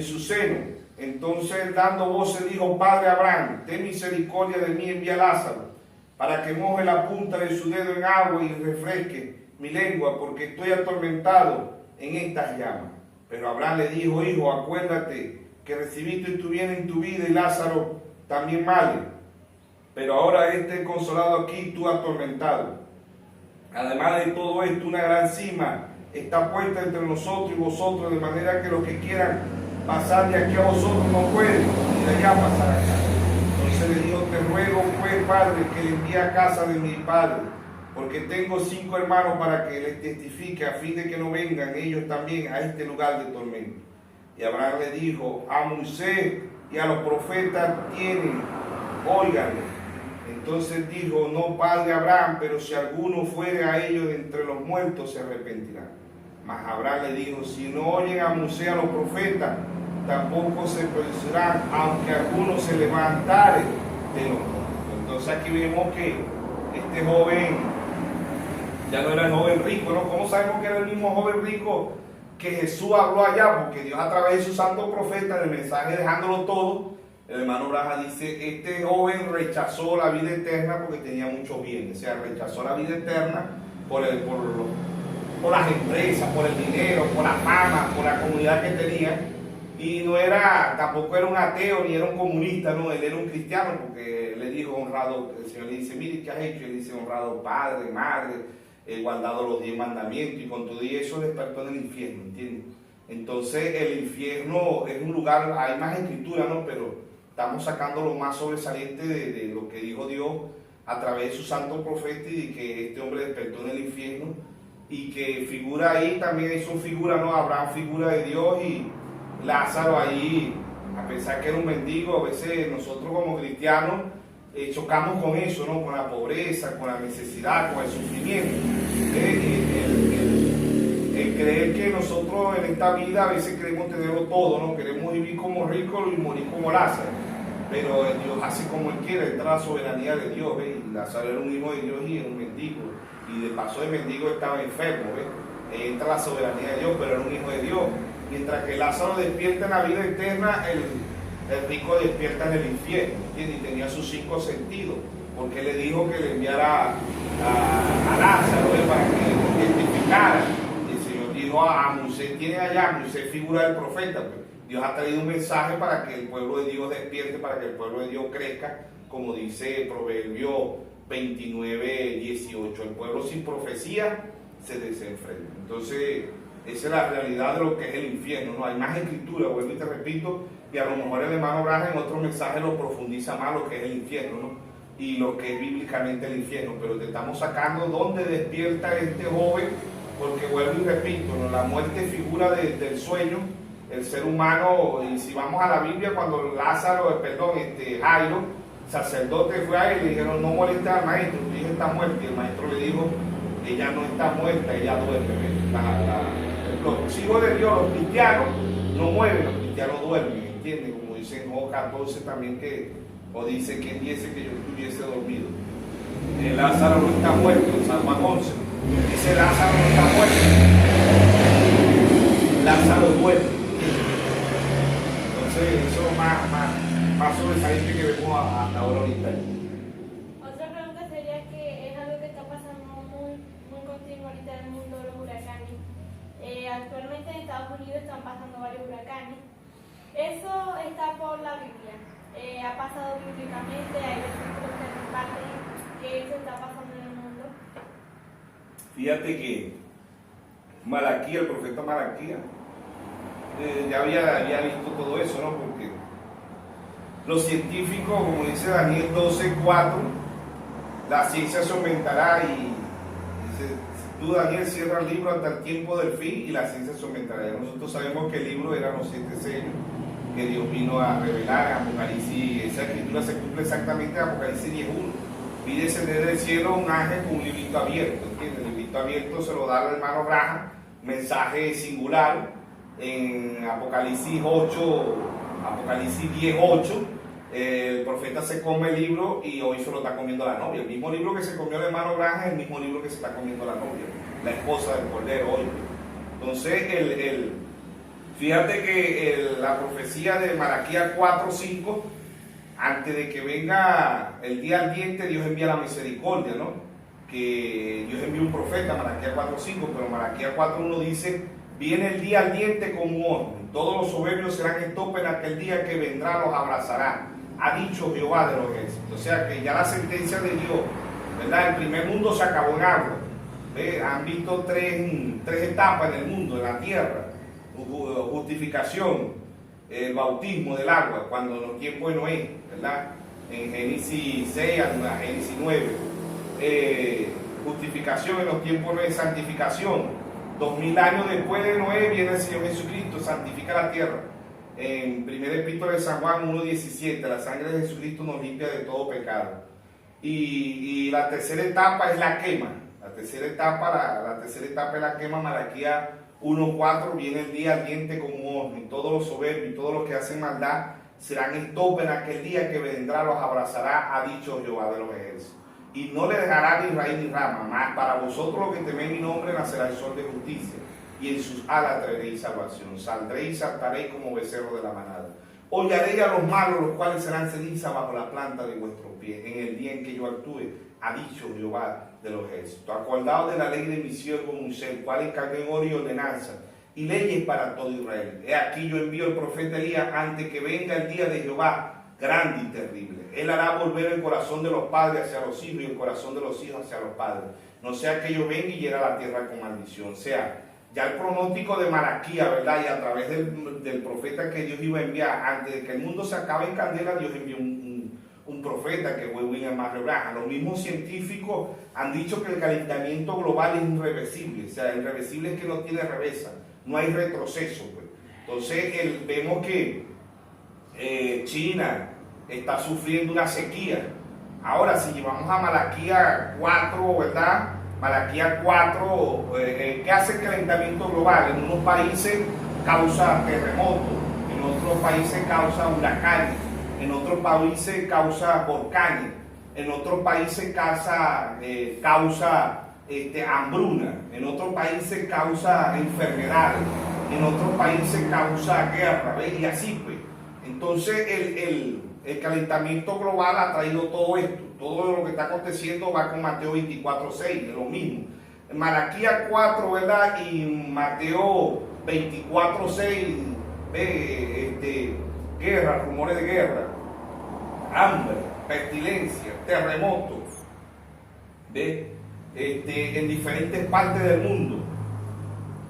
su seno. Entonces, dando voces, dijo, Padre Abraham, ten misericordia de mí, envía a Lázaro, para que moje la punta de su dedo en agua y refresque mi lengua, porque estoy atormentado en estas llamas. Pero Abraham le dijo, hijo, acuérdate que recibiste tu bien en tu vida y Lázaro también vale. Pero ahora esté consolado aquí, tú atormentado. Además de todo esto, una gran cima está puesta entre nosotros y vosotros, de manera que los que quieran pasar de aquí a vosotros no pueden, ni de allá pasar acá. Entonces le dijo, te ruego pues, Padre, que le envíe a casa de mi padre, porque tengo 5 hermanos para que les testifique, a fin de que no vengan ellos también a este lugar de tormento. Y Abraham le dijo, a Moisés y a los profetas tienen, óiganle. Entonces dijo, no, Padre Abraham, pero si alguno fuere a ellos de entre los muertos, se arrepentirá. Mas Abraham le dijo, si no oyen a Moisés y a los profetas, tampoco se producirán, aunque alguno se levantare de los muertos. Entonces aquí vemos que este joven ya no era el joven rico, ¿no? ¿Cómo sabemos que era el mismo joven rico que Jesús habló allá? Porque Dios, a través de su santo profeta, en el mensaje dejándolo todo, el hermano Branham dice, este joven rechazó la vida eterna porque tenía muchos bienes. O sea, rechazó la vida eterna por las empresas, por el dinero, por la fama, por la comunidad que tenía. Y tampoco era un ateo ni era un comunista, no, él era un cristiano, porque le dijo honrado, el Señor le dice, mire, ¿qué has hecho? Él dice, honrado padre, madre, he guardado los 10 mandamientos, y con todo eso despertó en el infierno, ¿entiendes? Entonces el infierno es un lugar, hay más escritura, ¿no? Pero estamos sacando lo más sobresaliente de lo que dijo Dios a través de su santo profeta, y de que este hombre despertó en el infierno, y que figura ahí, también es una figura, ¿no? Abraham, figura de Dios, y Lázaro ahí, a pesar que era un mendigo, a veces nosotros como cristianos chocamos con eso, ¿no? Con la pobreza, con la necesidad, con el sufrimiento. El creer que nosotros en esta vida a veces queremos tenerlo todo, ¿no? Queremos vivir como ricos y morir como Lázaro. Pero Dios hace como Él quiere, entra la soberanía de Dios, ¿ves? Y Lázaro era un hijo de Dios y era un mendigo. Y de paso de mendigo estaba enfermo, ¿ves? Entra la soberanía de Dios, pero era un hijo de Dios. Mientras que Lázaro despierta en la vida eterna, el rico despierta en el infierno, ¿entiendes? Y tenía sus 5 sentidos, porque le dijo que le enviara a Lázaro, ¿ves? Para que identificara. Y el Señor dijo a Moisés, tiene allá, Moisés figura del profeta, pues. Dios ha traído un mensaje para que el pueblo de Dios despierte, para que el pueblo de Dios crezca, como dice Proverbio 29:18. El pueblo sin profecía se desenfrena. Entonces, esa es la realidad de lo que es el infierno, ¿no? Hay más escritura, vuelvo y te repito, y a lo mejor el hermano Braja en otro mensaje lo profundiza más lo que es el infierno, ¿no? Y lo que es bíblicamente el infierno, pero te estamos sacando dónde despierta este joven, porque vuelvo y repito, ¿no? La muerte figura del sueño. El ser humano, y si vamos a la Biblia, cuando Jairo, sacerdote, fue a él y le dijeron, no molestes al maestro, tu hija está muerta, y el maestro le dijo, ella no está muerta, ella duerme. Los hijos de Dios, los cristianos, no mueren, los cristianos duermen, ¿entiendes? Como dice en Job 14 también, o dice, ¿quién dice que yo estuviese dormido? Lázaro no está muerto, en San Juan 11, dice Lázaro no está muerto, Lázaro duerme. Eso más sobresaliente que vemos hasta ahora ahorita. Otra pregunta sería que es algo que está pasando muy continuo ahorita en el mundo de los huracanes. Actualmente en Estados Unidos están pasando varios huracanes. Eso está por la Biblia. Ha pasado bíblicamente, hay versículos que comparten que eso está pasando en el mundo. Fíjate que Malaquía, el profeta Malaquía, ya había visto todo eso, ¿no? Porque los científicos, como dice Daniel 12:4, la ciencia se aumentará y dice, tú, Daniel, cierra el libro hasta el tiempo del fin y la ciencia se aumentará. Nosotros sabemos que el libro eran los 7 sellos que Dios vino a revelar en Apocalipsis. Esa escritura se cumple exactamente en Apocalipsis 10:1. Vi descender del cielo un ángel con un librito abierto, ¿entiendes? El librito abierto se lo da al hermano Braja, mensaje singular. En Apocalipsis 10:8, el profeta se come el libro y hoy se lo está comiendo la novia. El mismo libro que se comió el hermano Granja es el mismo libro que se está comiendo la novia, la esposa del Cordero hoy. Entonces, fíjate que la profecía de Malaquías 4:5, antes de que venga el día ardiente, Dios envía la misericordia, ¿no? Que Dios envía un profeta, Malaquías 4:5, pero Malaquías 4:1 dice, viene el día ardiente como un horno, todos los soberbios serán estopa en aquel día que vendrá, los abrazará, ha dicho Jehová de los ejércitos. O sea que ya la sentencia de Dios, ¿verdad? El primer mundo se acabó en agua. Han visto tres etapas en el mundo, en la tierra: justificación, el bautismo del agua, cuando en los tiempos de Noé, ¿verdad? En Génesis 6 a Génesis 9. Justificación en los tiempos de Noé, santificación. 2000 años después de Noé viene el Señor Jesucristo, santifica la tierra. En 1 Epístola de San Juan 1:17, la sangre de Jesucristo nos limpia de todo pecado. Y la tercera etapa es la quema. La tercera etapa es la quema. Malaquías 1:4, viene el día ardiente como un horno, y todos los soberbios y todos los que hacen maldad serán estopa en aquel día que vendrá, los abrazará, ha dicho Jehová de los ejércitos. Y no le dejará ni raíz ni rama, más para vosotros los que teméis mi nombre nacerá el sol de justicia, y en sus alas traeréis salvación. Saldréis y saltaréis como becerro de la manada. Hollaréis a los malos, los cuales serán ceniza bajo la planta de vuestros pies, en el día en que yo actúe, ha dicho Jehová de los ejércitos. Acordaos de la ley de mi siervo Moisés, el cual encargué en oro y ordenanza, y leyes para todo Israel. He aquí yo envío el profeta Elías antes que venga el día de Jehová, grande y terrible. Él hará volver el corazón de los padres hacia los hijos y el corazón de los hijos hacia los padres. No sea que yo venga y hiera la tierra con maldición. O sea, ya el pronóstico de Malaquía, ¿verdad? Y a través del profeta que Dios iba a enviar, antes de que el mundo se acabe en candela, Dios envió un profeta que fue William Marion Branham. Los mismos científicos han dicho que el calentamiento global es irreversible. O sea, irreversible es que no tiene reversa, no hay retroceso, pues. Entonces, vemos que China está sufriendo una sequía. Ahora, si llevamos a Malaquías 4, ¿verdad? Malaquías 4, ¿qué hace el calentamiento global? En unos países causa terremotos, en otros países causa huracanes, en otros países causa volcanes, en otros países causa hambruna, en otros países causa enfermedades, en otros países causa guerra, ¿ves? Y así pues. Entonces el calentamiento global ha traído todo esto. Todo lo que está aconteciendo va con Mateo 24:6, es lo mismo. En Malaquías 4, ¿verdad? Y Mateo 24:6, guerra, rumores de guerra, hambre, pestilencia, terremotos, ¿ves? En diferentes partes del mundo.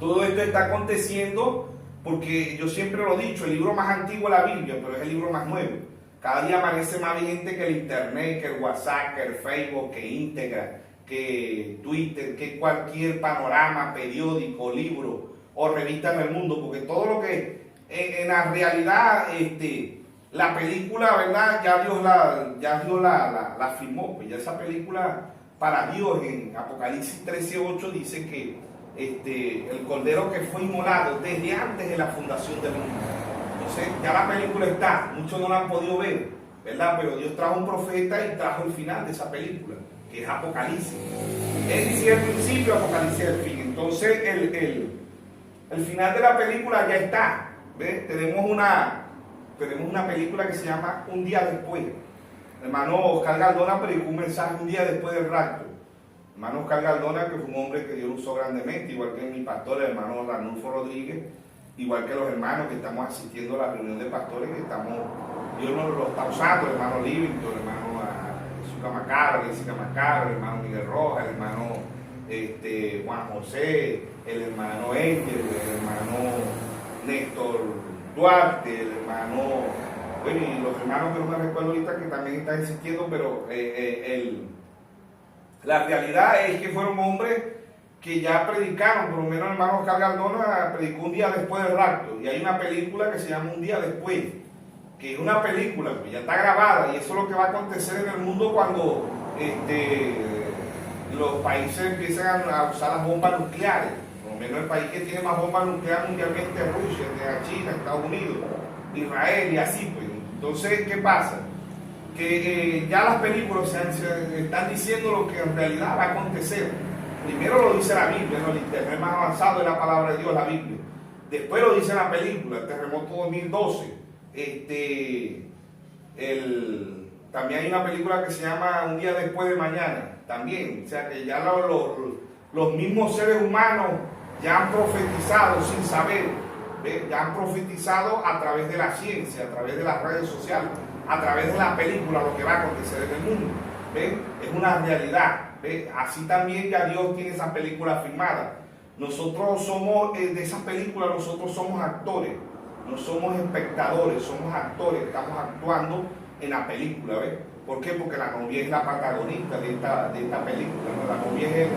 Todo esto está aconteciendo porque yo siempre lo he dicho, el libro más antiguo es la Biblia, pero es el libro más nuevo. Cada día amanece más vigente que el internet, que el WhatsApp, que el Facebook, que Instagram, que Twitter, que cualquier panorama, periódico, libro o revista en el mundo, porque todo lo que en la realidad, la película, ¿verdad? Ya Dios la firmó, pues ya esa película para Dios en Apocalipsis 13:8 dice que el cordero que fue inmolado desde antes de la fundación del mundo. Entonces ya la película está, muchos no la han podido ver, ¿verdad? Pero Dios trajo un profeta y trajo el final de esa película, que es Apocalipsis. Él decía el principio, Apocalipsis el fin. Entonces el final de la película ya está, ¿ves? Tenemos una película que se llama Un día después. El hermano Oscar Galdona predicó un mensaje un día después del rapto. El hermano Oscar Galdona, que fue un hombre que Dios usó grandemente, igual que mi pastor, el hermano Ranulfo Rodríguez, igual que los hermanos que estamos asistiendo a la reunión de pastores, que Dios nos lo está usando, el hermano Livington, el hermano Jesús Macabra, Jessica Macabra, el hermano Miguel Rojas, el hermano Juan José, el hermano Engel, el hermano Néstor Duarte, el hermano, bueno, y los hermanos que no me recuerdo ahorita que también están existiendo, pero la realidad es que fueron hombres que ya predicaron, por lo menos el hermano Oscar Galdona predicó un día después del rapto, y hay una película que se llama Un día después, que es una película que ya está grabada, y eso es lo que va a acontecer en el mundo cuando los países empiezan a usar las bombas nucleares. Por lo menos el país que tiene más bombas nucleares mundialmente es Rusia, China, Estados Unidos, Israel y así pues. Entonces, ¿qué pasa? Que ya las películas se están diciendo lo que en realidad va a acontecer. Primero lo dice la Biblia, ¿no? El internet más avanzado es la palabra de Dios, la Biblia. Después lo dice la película, el terremoto 2012. También hay una película que se llama Un día después de mañana, también. O sea que ya los mismos seres humanos ya han profetizado sin saber, ¿ves? Ya han profetizado a través de la ciencia, a través de las redes sociales, a través de la película, lo que va a acontecer en el mundo. ¿Ves? Es una realidad. ¿Ves? Así también ya Dios tiene esa película filmada. Nosotros somos, de esas películas, nosotros somos actores, no somos espectadores, somos actores, estamos actuando en la película, ¿ves? ¿Por qué? Porque la novia es la protagonista de esta película, ¿no? La novia es el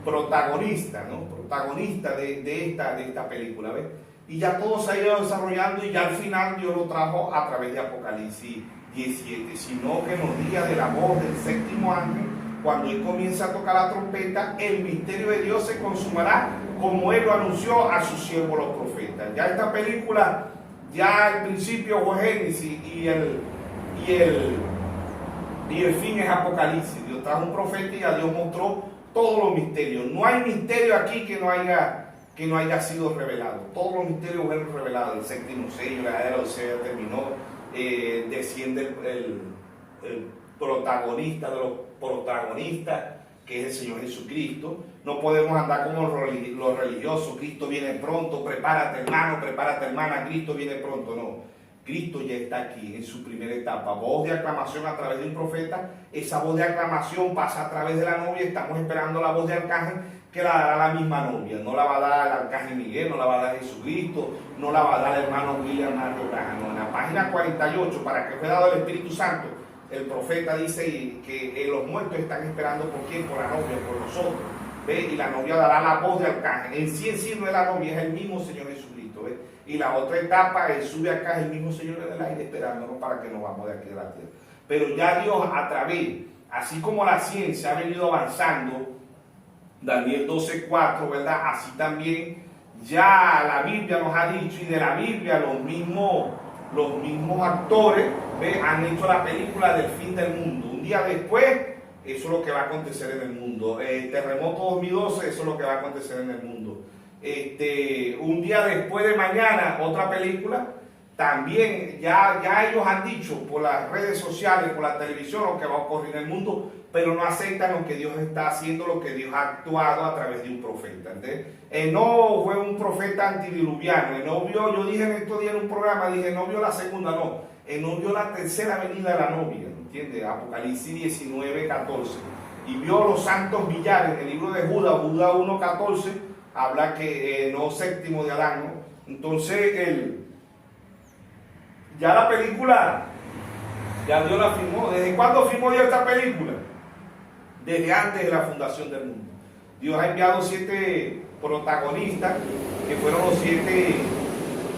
protagonista, ¿no? Protagonista de esta película, ¿ves? Y ya todo se ha ido desarrollando y ya al final Dios lo trajo a través de Apocalipsis 17, sino que en los días de la voz del séptimo ángel, cuando Él comienza a tocar la trompeta, el misterio de Dios se consumará como Él lo anunció a sus siervos los profetas. Ya esta película, ya al principio fue Génesis y el fin es Apocalipsis. Dios trajo un profeta y a Dios mostró todos los misterios. No hay misterio aquí que no haya sido revelado. Todos los misterios fueron revelados. El séptimo sello, la edad de la Odisea terminó. Desciende el protagonista de los protagonistas, que es el Señor Jesucristo. No podemos andar como los religiosos. Cristo viene pronto, prepárate hermana, Cristo viene pronto. No, Cristo ya está aquí en su primera etapa. Voz de aclamación a través de un profeta. Esa voz de aclamación pasa a través de la novia. Estamos esperando la voz de arcángel, que la dará la misma novia. No la va a dar el arcángel Miguel, no la va a dar Jesucristo, no la va a dar el hermano William Mario Branham. No. En la página 48, para que fue dado el Espíritu Santo, el profeta dice que los muertos están esperando por quién, por la novia, por nosotros. ¿Ve? Y la novia dará la voz de arcángel. En sí no es la novia, es el mismo Señor Jesucristo. ¿Ve? Y la otra etapa, Él sube acá, es el mismo Señor en el aire esperándonos para que nos vamos de aquí de la tierra. Pero ya Dios a así como la ciencia ha venido avanzando, Daniel 12:4, ¿verdad? Así también ya la Biblia nos ha dicho, y de la Biblia los mismos actores, ¿ve?, han hecho la película del fin del mundo. Un día después, eso es lo que va a acontecer en el mundo. Terremoto 2012, eso es lo que va a acontecer en el mundo. Un día después de mañana, otra película. También ya ellos han dicho por las redes sociales, por la televisión, lo que va a ocurrir en el mundo, pero no aceptan lo que Dios está haciendo, lo que Dios ha actuado a través de un profeta. No fue un profeta antidiluviano, no vio, yo dije en estos días en un programa, dije, no vio la segunda, no, no vio la tercera venida de la novia, ¿entiendes? Apocalipsis 19:14, y vio los santos millares. En el libro de Judas 1:14, habla que no séptimo de Adán, ¿no? Entonces, ya la película, ya Dios la firmó. ¿Desde cuándo firmó Dios esta película? Desde antes de la fundación del mundo. Dios ha enviado 7 protagonistas, que fueron los 7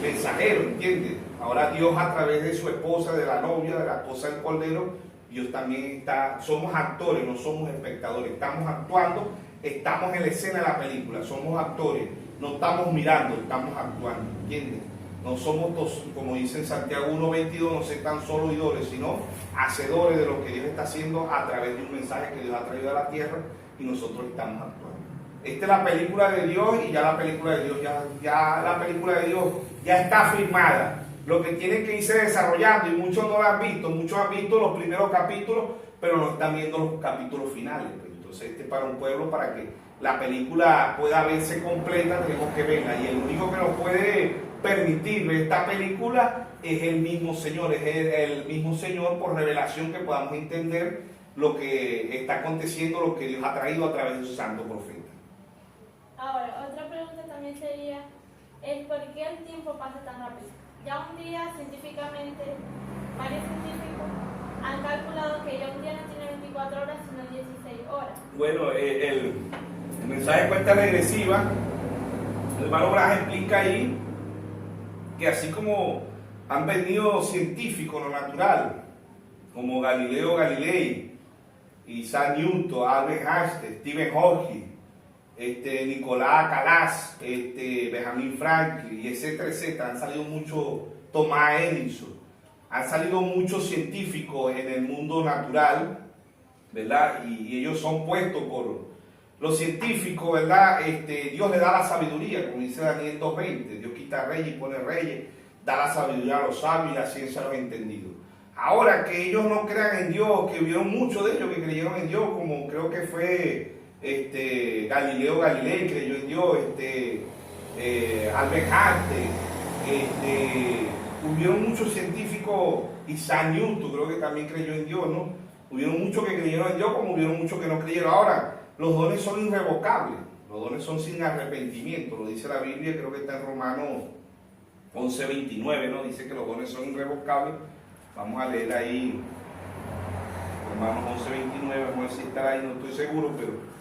mensajeros, ¿entiendes? Ahora Dios, a través de su esposa, de la novia, de la esposa del Cordero, Dios también está, somos actores, no somos espectadores, estamos actuando, estamos en la escena de la película, somos actores, no estamos mirando, estamos actuando, ¿entiendes? No somos, como dice en Santiago 1:22, no se tan solo oidores, sino hacedores de lo que Dios está haciendo a través de un mensaje que Dios ha traído a la tierra, y nosotros estamos actuando. Esta es la película de Dios, y ya la película de Dios la película de Dios ya está firmada. Lo que tiene que irse desarrollando, y muchos no lo han visto, muchos han visto los primeros capítulos, pero no están viendo los capítulos finales. Entonces, para un pueblo, para que la película pueda verse completa, tenemos que verla, y el único que nos puede permitir ver esta película es el mismo Señor, es el mismo Señor, por revelación, que podamos entender lo que está aconteciendo, lo que Dios ha traído a través de su santo profeta. Ahora, otra pregunta también sería, ¿por qué el tiempo pasa tan rápido? Ya un día, científicamente, varios científicos han calculado que ya un día no tiene 24 horas, sino 16 horas. Bueno, el mensaje de cuenta regresiva, el hermano Bras explica ahí que así como han venido científicos, lo natural, como Galileo Galilei, Isaac Newton, Albert Einstein, Stephen Hawking, Nicolás Calas, Benjamin Franklin, y etcétera, han salido muchos, Thomas Edison, han salido muchos científicos en el mundo natural, ¿verdad? Y ellos son puestos por los científicos, ¿verdad? Dios le da la sabiduría, como dice Daniel 2:20, Dios quita reyes y pone reyes, da la sabiduría a los sabios y la ciencia a los entendidos. Ahora, que ellos no crean en Dios, que hubieron muchos de ellos que creyeron en Dios, como creo que fue Galileo Galilei creyó en Dios, Albert Einstein, hubieron muchos científicos, Isaac Newton creo que también creyó en Dios, ¿no? Hubieron muchos que creyeron en Dios, como hubieron muchos que no creyeron. Ahora, los dones son irrevocables, los dones son sin arrepentimiento, lo dice la Biblia, creo que está en Romanos 11:29, ¿no? Dice que los dones son irrevocables. Vamos a leer ahí Romanos 11:29, vamos a ver si está ahí, no estoy seguro, pero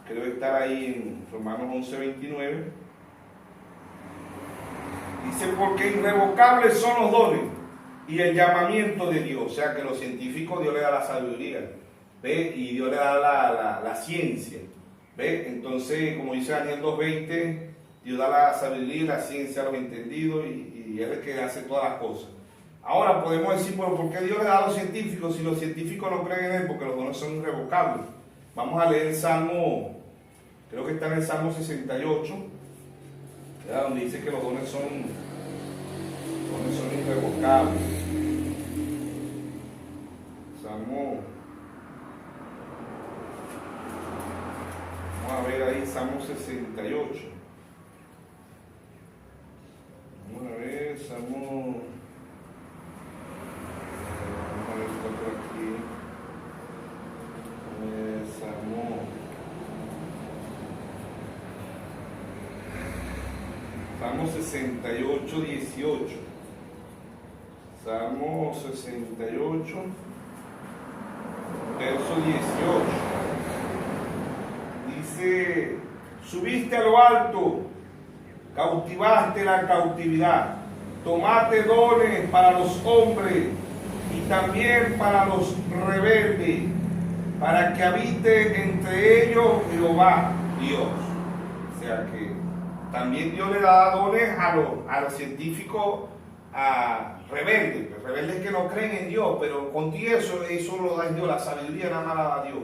creo estar ahí en Romanos 11:29. Dice, porque irrevocables son los dones y el llamamiento de Dios. O sea que los científicos, Dios le da la sabiduría, ¿ve? Y Dios le da la ciencia, ¿ve? Entonces, como dice Daniel 2:20, Dios da la sabiduría y la ciencia a los entendidos, y Él es el que hace todas las cosas. Ahora podemos decir, bueno, ¿por qué Dios le da a los científicos si los científicos no creen en Él? Porque los dones son irrevocables. Vamos a leer el Salmo, creo que está en el Salmo 68, ¿verdad? Donde dice que los dones son irrevocables. Salmo, vamos a ver ahí, Salmo 68. Vamos a ver, Salmo... Salmo 68, 18. Salmo 68, verso 18. Dice, subiste a lo alto, cautivaste la cautividad, tomaste dones para los hombres y también para los rebeldes, para que habite entre ellos Jehová Dios. O sea que también Dios le da dones a los científicos rebeldes que no creen en Dios, pero contigo eso lo da Dios, la sabiduría nada más la da Dios.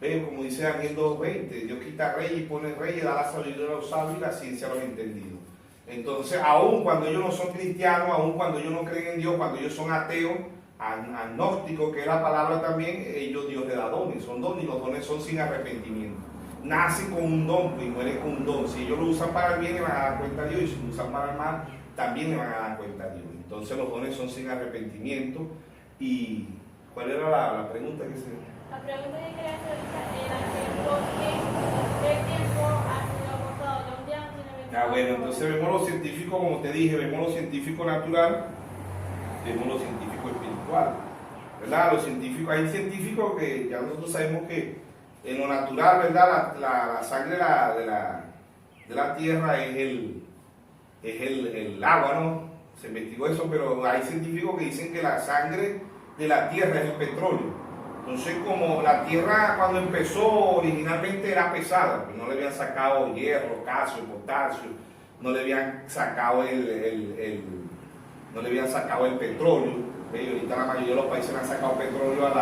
¿Ves? Como dice Daniel 2:20, Dios quita rey y pone rey y da la sabiduría a los sabios y la ciencia a los entendidos. Entonces, aun cuando ellos no son cristianos, aun cuando ellos no creen en Dios, cuando ellos son ateos, agnósticos, que es la palabra también, ellos Dios le da dones, son dones y los dones son sin arrepentimiento. Nacen con un don y mueren con un don. Si ellos lo usan para el bien, le van a dar cuenta a Dios, y si lo usan para el mal, también le van a dar cuenta a Dios. Entonces, los dones son sin arrepentimiento. ¿Y cuál era la pregunta que se... La pregunta que quería hacer ahorita era que ¿por qué el tiempo ha sido agotado? Los días no tienen 24 bueno, entonces vemos lo científico, como te dije, vemos lo científico natural, vemos lo científico espiritual, ¿verdad? Los científicos, hay científicos que ya nosotros sabemos que en lo natural, ¿verdad? La sangre de la tierra es el agua, ¿no? Se investigó eso, pero hay científicos que dicen que la sangre de la tierra es el petróleo. Entonces, como la tierra cuando empezó originalmente era pesada, pues no le habían sacado hierro, calcio, potasio, no le habían sacado no le habían sacado el petróleo. ¿Ve? Y ahorita la mayoría de los países le han sacado petróleo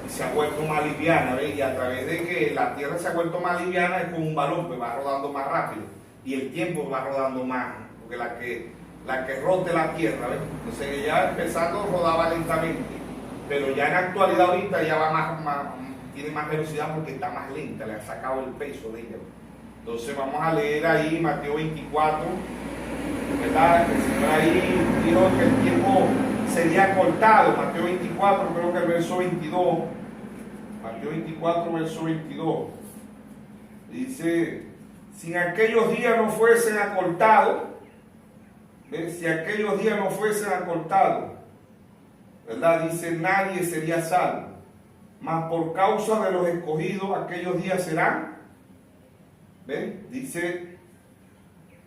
y se ha vuelto más liviana, ¿ve? Y a través de que la tierra se ha vuelto más liviana es como un balón, pues va rodando más rápido y el tiempo va rodando más, porque la que rote la tierra, ¿ve? Entonces ya empezando rodaba lentamente. Pero ya en la actualidad ahorita ya va tiene más velocidad porque está más lenta, le ha sacado el peso de ella. Entonces vamos a leer ahí Mateo 24, ¿verdad? El Señor ahí dijo que el tiempo sería cortado. Mateo 24, creo que el verso 22. Mateo 24, verso 22. Dice, si aquellos días no fuesen acortados, ¿ves? Si aquellos días no fuesen acortados, ¿verdad? Dice, nadie sería salvo, mas por causa de los escogidos aquellos días serán. ¿Ven? Dice,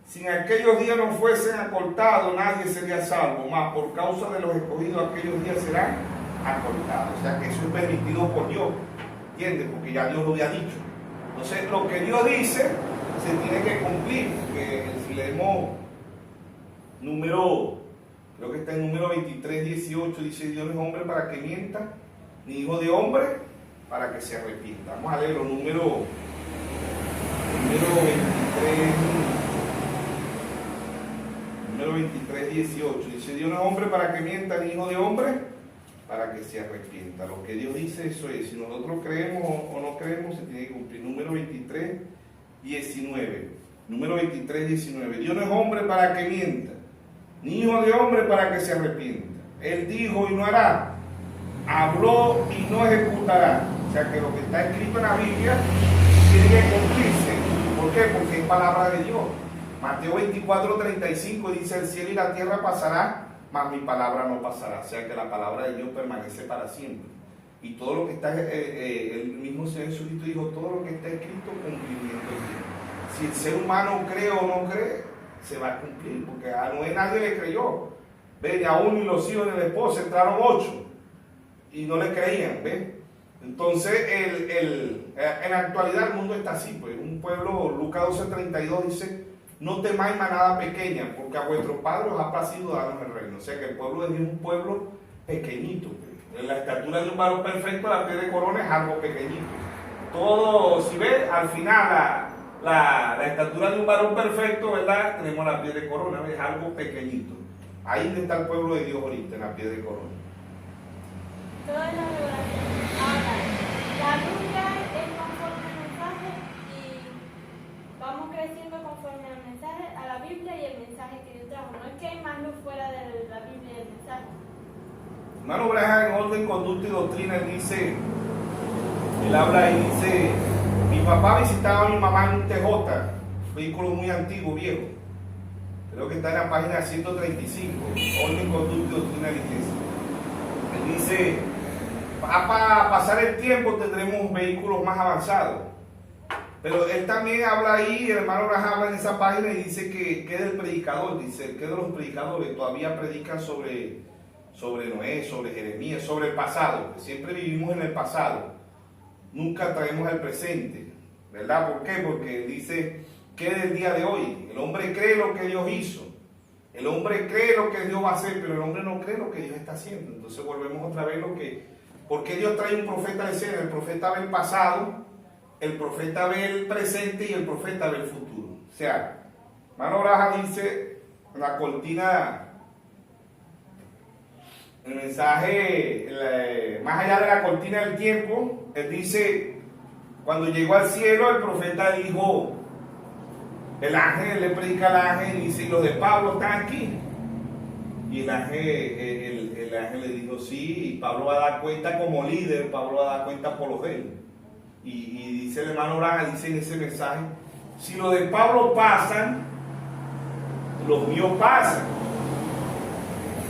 si aquellos días no fuesen acortados, nadie sería salvo, mas por causa de los escogidos aquellos días serán acortados. O sea que eso es permitido por Dios, ¿entiendes? Porque ya Dios lo había dicho. Entonces, lo que Dios dice se tiene que cumplir. Porque si leemos creo que está en número 23:18, dice, Dios no es hombre para que mienta, ni hijo de hombre para que se arrepienta. Vamos a leerlo, número 23:18, dice, Dios no es hombre para que mienta, ni hijo de hombre para que se arrepienta. Lo que Dios dice, eso es. Si nosotros creemos o no creemos, se tiene que cumplir. Número 23:19. Número 23:19. Dios no es hombre para que mienta, ni hijo de hombre para que se arrepienta. Él dijo y no hará, habló y no ejecutará. O sea que lo que está escrito en la Biblia tiene que cumplirse. ¿Por qué? Porque es palabra de Dios. Mateo 24:35 dice, el cielo y la tierra pasará, mas mi palabra no pasará. O sea que la palabra de Dios permanece para siempre. Y todo lo que está, el mismo Señor Jesucristo dijo, todo lo que está escrito, cumplimiento es Dios. Si el ser humano cree o no cree, se va a cumplir, porque a Noé nadie le creyó. ¿Ven? Aún y los hijos de la esposa entraron 8 y no le creían. ¿Ven? Entonces, en la actualidad el mundo está así, pues. Un pueblo, Lucas 12:32 dice, no temáis manada pequeña, porque a vuestros padres os ha placido darnos el reino. O sea que el pueblo de Dios es un pueblo pequeñito. Pues. En la estatura de un varón perfecto, la piel de corona es algo pequeñito. Todo, si ves, al final la estatura de un varón perfecto, ¿verdad? Tenemos la piel de corona, es algo pequeñito. Ahí está el pueblo de Dios ahorita, en la piel de corona. Toda la revelación. Ahora, la Biblia es conforme al mensaje y vamos creciendo conforme al mensaje, a la Biblia y el mensaje que Dios trajo. No es que hay más luz fuera de la Biblia y el mensaje. Hermano Branham, en orden, conducta y doctrina, él habla y dice, mi papá visitaba a mi mamá en un TJ, vehículo muy antiguo, viejo. Creo que está en la página 135, orden, conducta y doctrina de la iglesia. Él dice, para pasar el tiempo tendremos vehículos más avanzados. Pero él también habla ahí, el hermano Branham habla en esa página y dice que del predicador, dice, que de los predicadores todavía predican sobre Noé, sobre Jeremías, sobre el pasado. Siempre vivimos en el pasado. nunca traemos al presente, ¿verdad? ¿Por qué? Porque dice, ¿qué del día de hoy? El hombre cree lo que Dios hizo, el hombre cree lo que Dios va a hacer, pero el hombre no cree lo que Dios está haciendo. Entonces volvemos otra vez ¿por qué Dios trae un profeta de escena? El profeta ve el pasado, el profeta ve el presente y el profeta ve el futuro. O sea, Hermano Braja dice, la cortina, el mensaje, más allá de la cortina del tiempo, él dice, cuando llegó al cielo, el profeta dijo, el ángel le predica al ángel y dice, ¿y los de Pablo están aquí? Y el ángel le dijo, sí, y Pablo va a dar cuenta como líder, Pablo va a dar cuenta por los de él. Y dice el hermano Braga, dice en ese mensaje, si los de Pablo pasan, los míos pasan.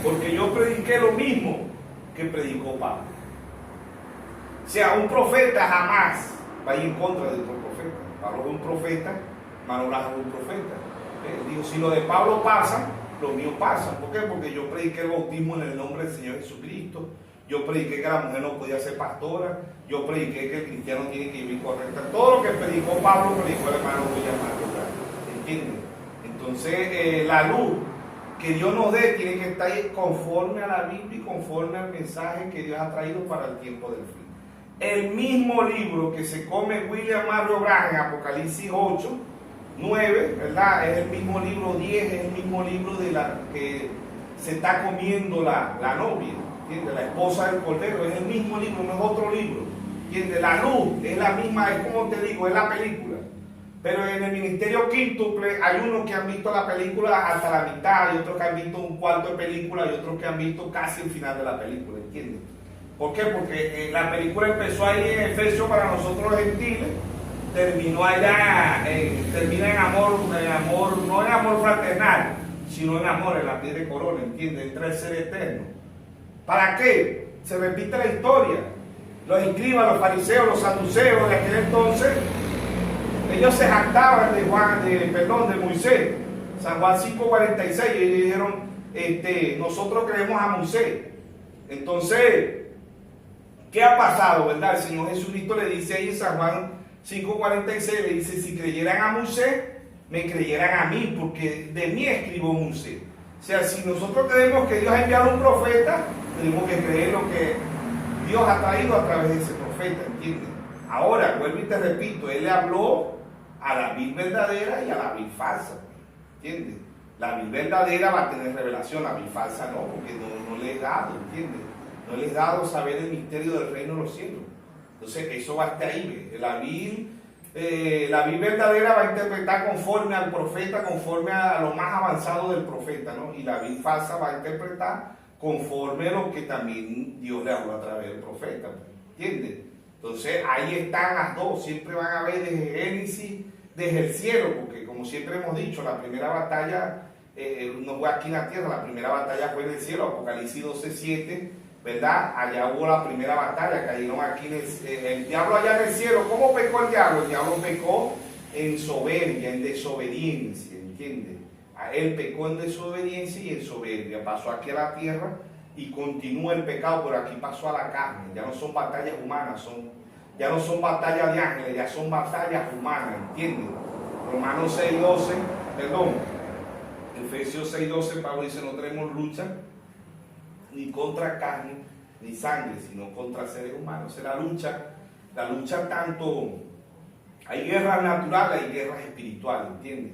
Porque yo prediqué lo mismo que predicó Pablo. O sea, un profeta jamás va a ir en contra de otro profeta. Pablo es un profeta, hermano Braga es un profeta. Él dijo, si los de Pablo pasan, los míos pasan. ¿Por qué? Porque yo prediqué el bautismo en el nombre del Señor Jesucristo. Yo prediqué que la mujer no podía ser pastora. Yo prediqué que el cristiano tiene que vivir correcta. Todo lo que predicó Pablo, predicó el hermano William Marcos. ¿Entienden? Entonces, la luz que Dios nos dé tiene que estar conforme a la Biblia y conforme al mensaje que Dios ha traído para el tiempo del fin. El mismo libro que se come William Mario Branham en Apocalipsis 8, 9, ¿verdad? Es el mismo libro 10, es el mismo libro de la que se está comiendo la novia, ¿entiendes? La esposa del Cordero, es el mismo libro, no es otro libro, ¿entiendes? La luz es la misma, es como te digo, es la película. Pero en el Ministerio Quíntuple hay unos que han visto la película hasta la mitad, y otros que han visto un cuarto de película, y otros que han visto casi el final de la película, ¿entiendes? ¿Por qué? Porque la película empezó ahí en Efesios para nosotros los gentiles, terminó allá, termina en amor, no en amor fraternal, sino en amor, en la piedra de corona, ¿entiendes? Entra el ser eterno. ¿Para qué? Se repite la historia. Los escribas, los fariseos, los saduceos de aquel entonces, ellos se jactaban de Moisés. San Juan 5:46, ellos dijeron, nosotros creemos a Moisés. Entonces, ¿qué ha pasado, verdad? El Señor Jesucristo le dice ahí en San Juan 5:46, le dice, si creyeran a Moisés, me creyeran a mí, porque de mí escribió Moisés. O sea, si nosotros creemos que Dios ha enviado un profeta, tenemos que creer lo que Dios ha traído a través de ese profeta, ¿entiendes? Ahora, vuelvo y te repito, Él le habló a la vid verdadera y a la vid falsa, ¿entiendes? La vid verdadera va a tener revelación, la vid falsa no, porque no le he dado, ¿entiendes? No les he dado saber el misterio del reino de los cielos. Entonces, eso va a estar ahí. La vid verdadera va a interpretar conforme al profeta, conforme a lo más avanzado del profeta, ¿no? Y la vid falsa va a interpretar conforme a lo que también Dios le habló a través del profeta, ¿entiendes? Entonces, ahí están las dos. Siempre van a ver desde Génesis, desde el cielo, porque como siempre hemos dicho, la primera batalla no fue aquí en la tierra, la primera batalla fue en el cielo, Apocalipsis 12:7. ¿Verdad? Allá hubo la primera batalla, cayeron aquí el diablo allá en el cielo. ¿Cómo pecó el diablo? El diablo pecó en soberbia, en desobediencia, ¿entiendes? Él pecó en desobediencia y en soberbia. Pasó aquí a la tierra y continúa el pecado, pero aquí pasó a la carne. Ya no son batallas humanas, ya no son batallas de ángeles, ya son batallas humanas, ¿entiendes? Romanos 6:12, perdón, Efesios 6:12, Pablo dice, no tenemos lucha ni contra carne ni sangre, sino contra seres humanos. Es la lucha tanto, hay guerras naturales, hay guerras espirituales, ¿entiendes?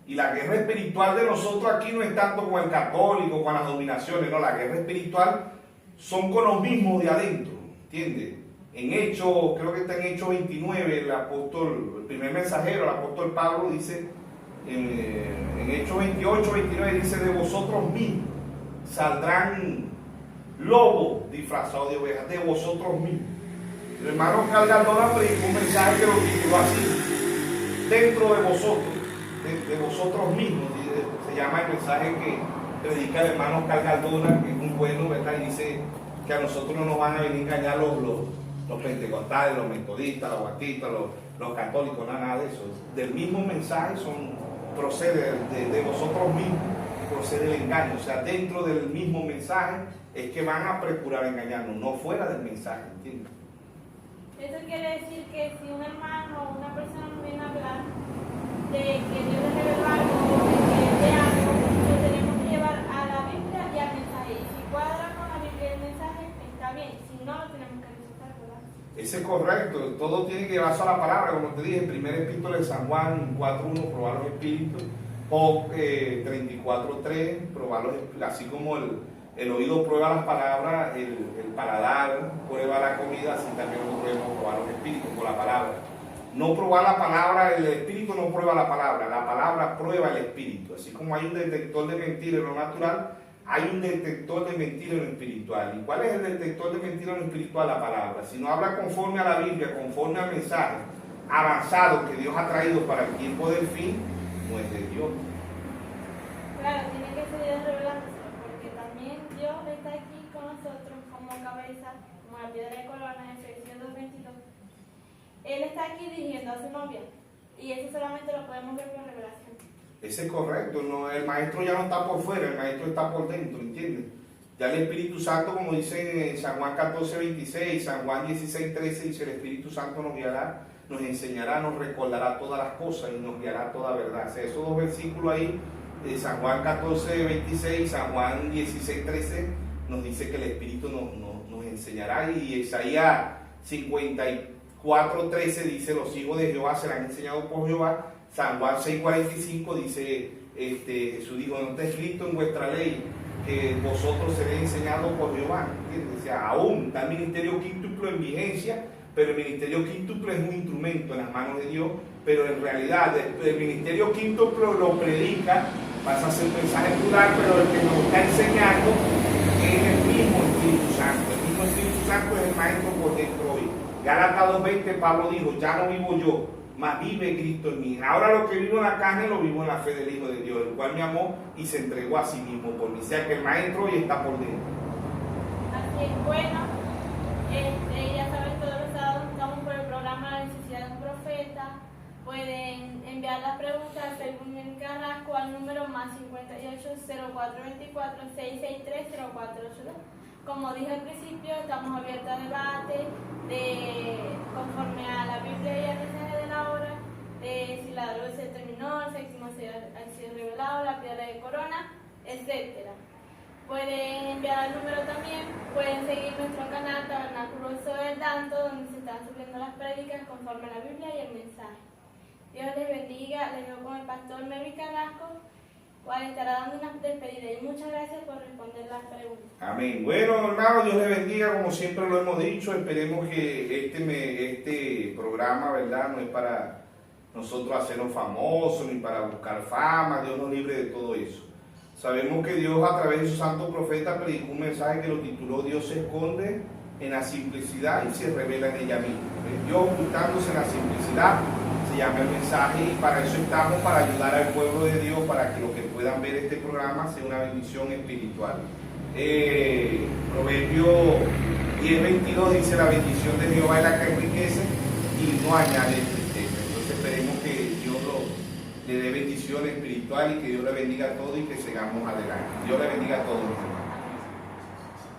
Y la guerra espiritual de nosotros aquí no es tanto con el católico, con las dominaciones, no, la guerra espiritual son con los mismos de adentro, ¿entiendes? En Hechos, creo que está en Hechos 29, el primer mensajero, el apóstol Pablo dice, en Hechos 28, 29, dice, de vosotros mismos saldrán lobos disfrazados de ovejas, de vosotros mismos. El hermano Calgardona predicó un mensaje que lo tituló así, dentro de vosotros, de vosotros mismos, se llama el mensaje que predica el hermano Calgardona, que es muy bueno, ¿verdad? Y dice que a nosotros no nos van a venir a engañar los pentecostales, los metodistas, los bautistas, los católicos, nada de eso. Del mismo mensaje procede de vosotros mismos, procede el engaño. O sea, dentro del mismo mensaje es que van a procurar engañarnos, no fuera del mensaje, ¿entiendes? Eso quiere decir que si un hermano o una persona nos viene a hablar de que Dios le reveló algo o de algo, lo tenemos que llevar a la Biblia y al mensaje. Y si cuadra con la Biblia y el mensaje, está bien. Si no, lo tenemos que rechazar, ¿verdad? Ese es correcto, todo tiene que llevarse a la palabra, como te dije, primera epístola de San Juan 4.1, probar los espíritus, o 34.3, probar los espíritus, así como el oído prueba las palabras, el paladar prueba la comida, así también nosotros podemos probar los espíritus por la palabra. No probar la palabra, el espíritu no prueba la palabra prueba el espíritu. Así como hay un detector de mentira en lo natural, hay un detector de mentira en lo espiritual. ¿Y cuál es el detector de mentira en lo espiritual? La palabra. Si no habla conforme a la Biblia, conforme al mensaje avanzado que Dios ha traído para el tiempo del fin, no es de Dios. Claro, tiene que ser Dios revelándose, porque también Dios está aquí con nosotros como cabeza, como la piedra de corona en Efesios 2.22. Él está aquí dirigiendo a su novia, y eso solamente lo podemos ver por revelación. Ese es correcto, no, el maestro ya no está por fuera, el maestro está por dentro, ¿entiendes? Ya el Espíritu Santo, como dice en San Juan 14.26, San Juan 16.13, dice el Espíritu Santo nos guiará, nos enseñará, nos recordará todas las cosas y nos guiará toda verdad. O sea, esos dos versículos ahí, de San Juan 14.26, San Juan 16.13, nos dice que el Espíritu nos enseñará, y Isaías 54.13 dice los hijos de Jehová serán enseñados por Jehová. San Juan 6.45 dice, Jesús dijo, no está escrito en vuestra ley que vosotros seréis enseñados por Jehová. ¿Entiendes? O sea, aún está el ministerio quíntuplo en vigencia, pero el ministerio quíntuplo es un instrumento en las manos de Dios, pero en realidad el ministerio quíntuplo lo predica, pasa a ser un mensaje plural, pero el que nos está enseñando es el mismo Espíritu Santo. El mismo Espíritu Santo es el maestro por dentro hoy. Gálatas 2.20, Pablo dijo, ya no vivo yo, mas vive Cristo en mí. Ahora lo que vivo en la carne lo vivo en la fe del Hijo de Dios, el cual me amó y se entregó a sí mismo por mí. O sea que el maestro hoy está por dentro. Así es, bueno, ya saben, todos los sábados estamos por el programa La Necesidad de un Profeta. Pueden enviar las preguntas al Facebook en Carrasco al número más 58 0424 663 0482. Como dije al principio, estamos abiertos a debate conforme a la Biblia y al mensaje de la hora, si la luz se terminó, el séptimo ha sido revelado, la piedra de corona, etc. Pueden enviar al número también, pueden seguir nuestro canal Tabernáculo del Danto, donde se están subiendo las prédicas conforme a la Biblia y el mensaje. Dios les bendiga, les dejo con el pastor Melvin Carrasco, cual estará dando una despedida, y muchas gracias por responder las preguntas. Amén. Bueno, hermano, Dios les bendiga, como siempre lo hemos dicho. Esperemos que este programa, ¿verdad?, no es para nosotros hacernos famosos ni para buscar fama. Dios nos libre de todo eso. Sabemos que Dios, a través de su santo profeta, predicó un mensaje que lo tituló Dios se esconde en la simplicidad y se revela en ella misma. Dios ocultándose en la simplicidad se llama el mensaje, y para eso estamos, para ayudar al pueblo de Dios, para que los que puedan ver este programa sea una bendición espiritual. Proverbio 10:22 dice, la bendición de Jehová es la que enriquece y no añade tristeza. Entonces esperemos que Dios le dé bendición espiritual y que Dios le bendiga a todos y que sigamos adelante. Dios le bendiga a todos.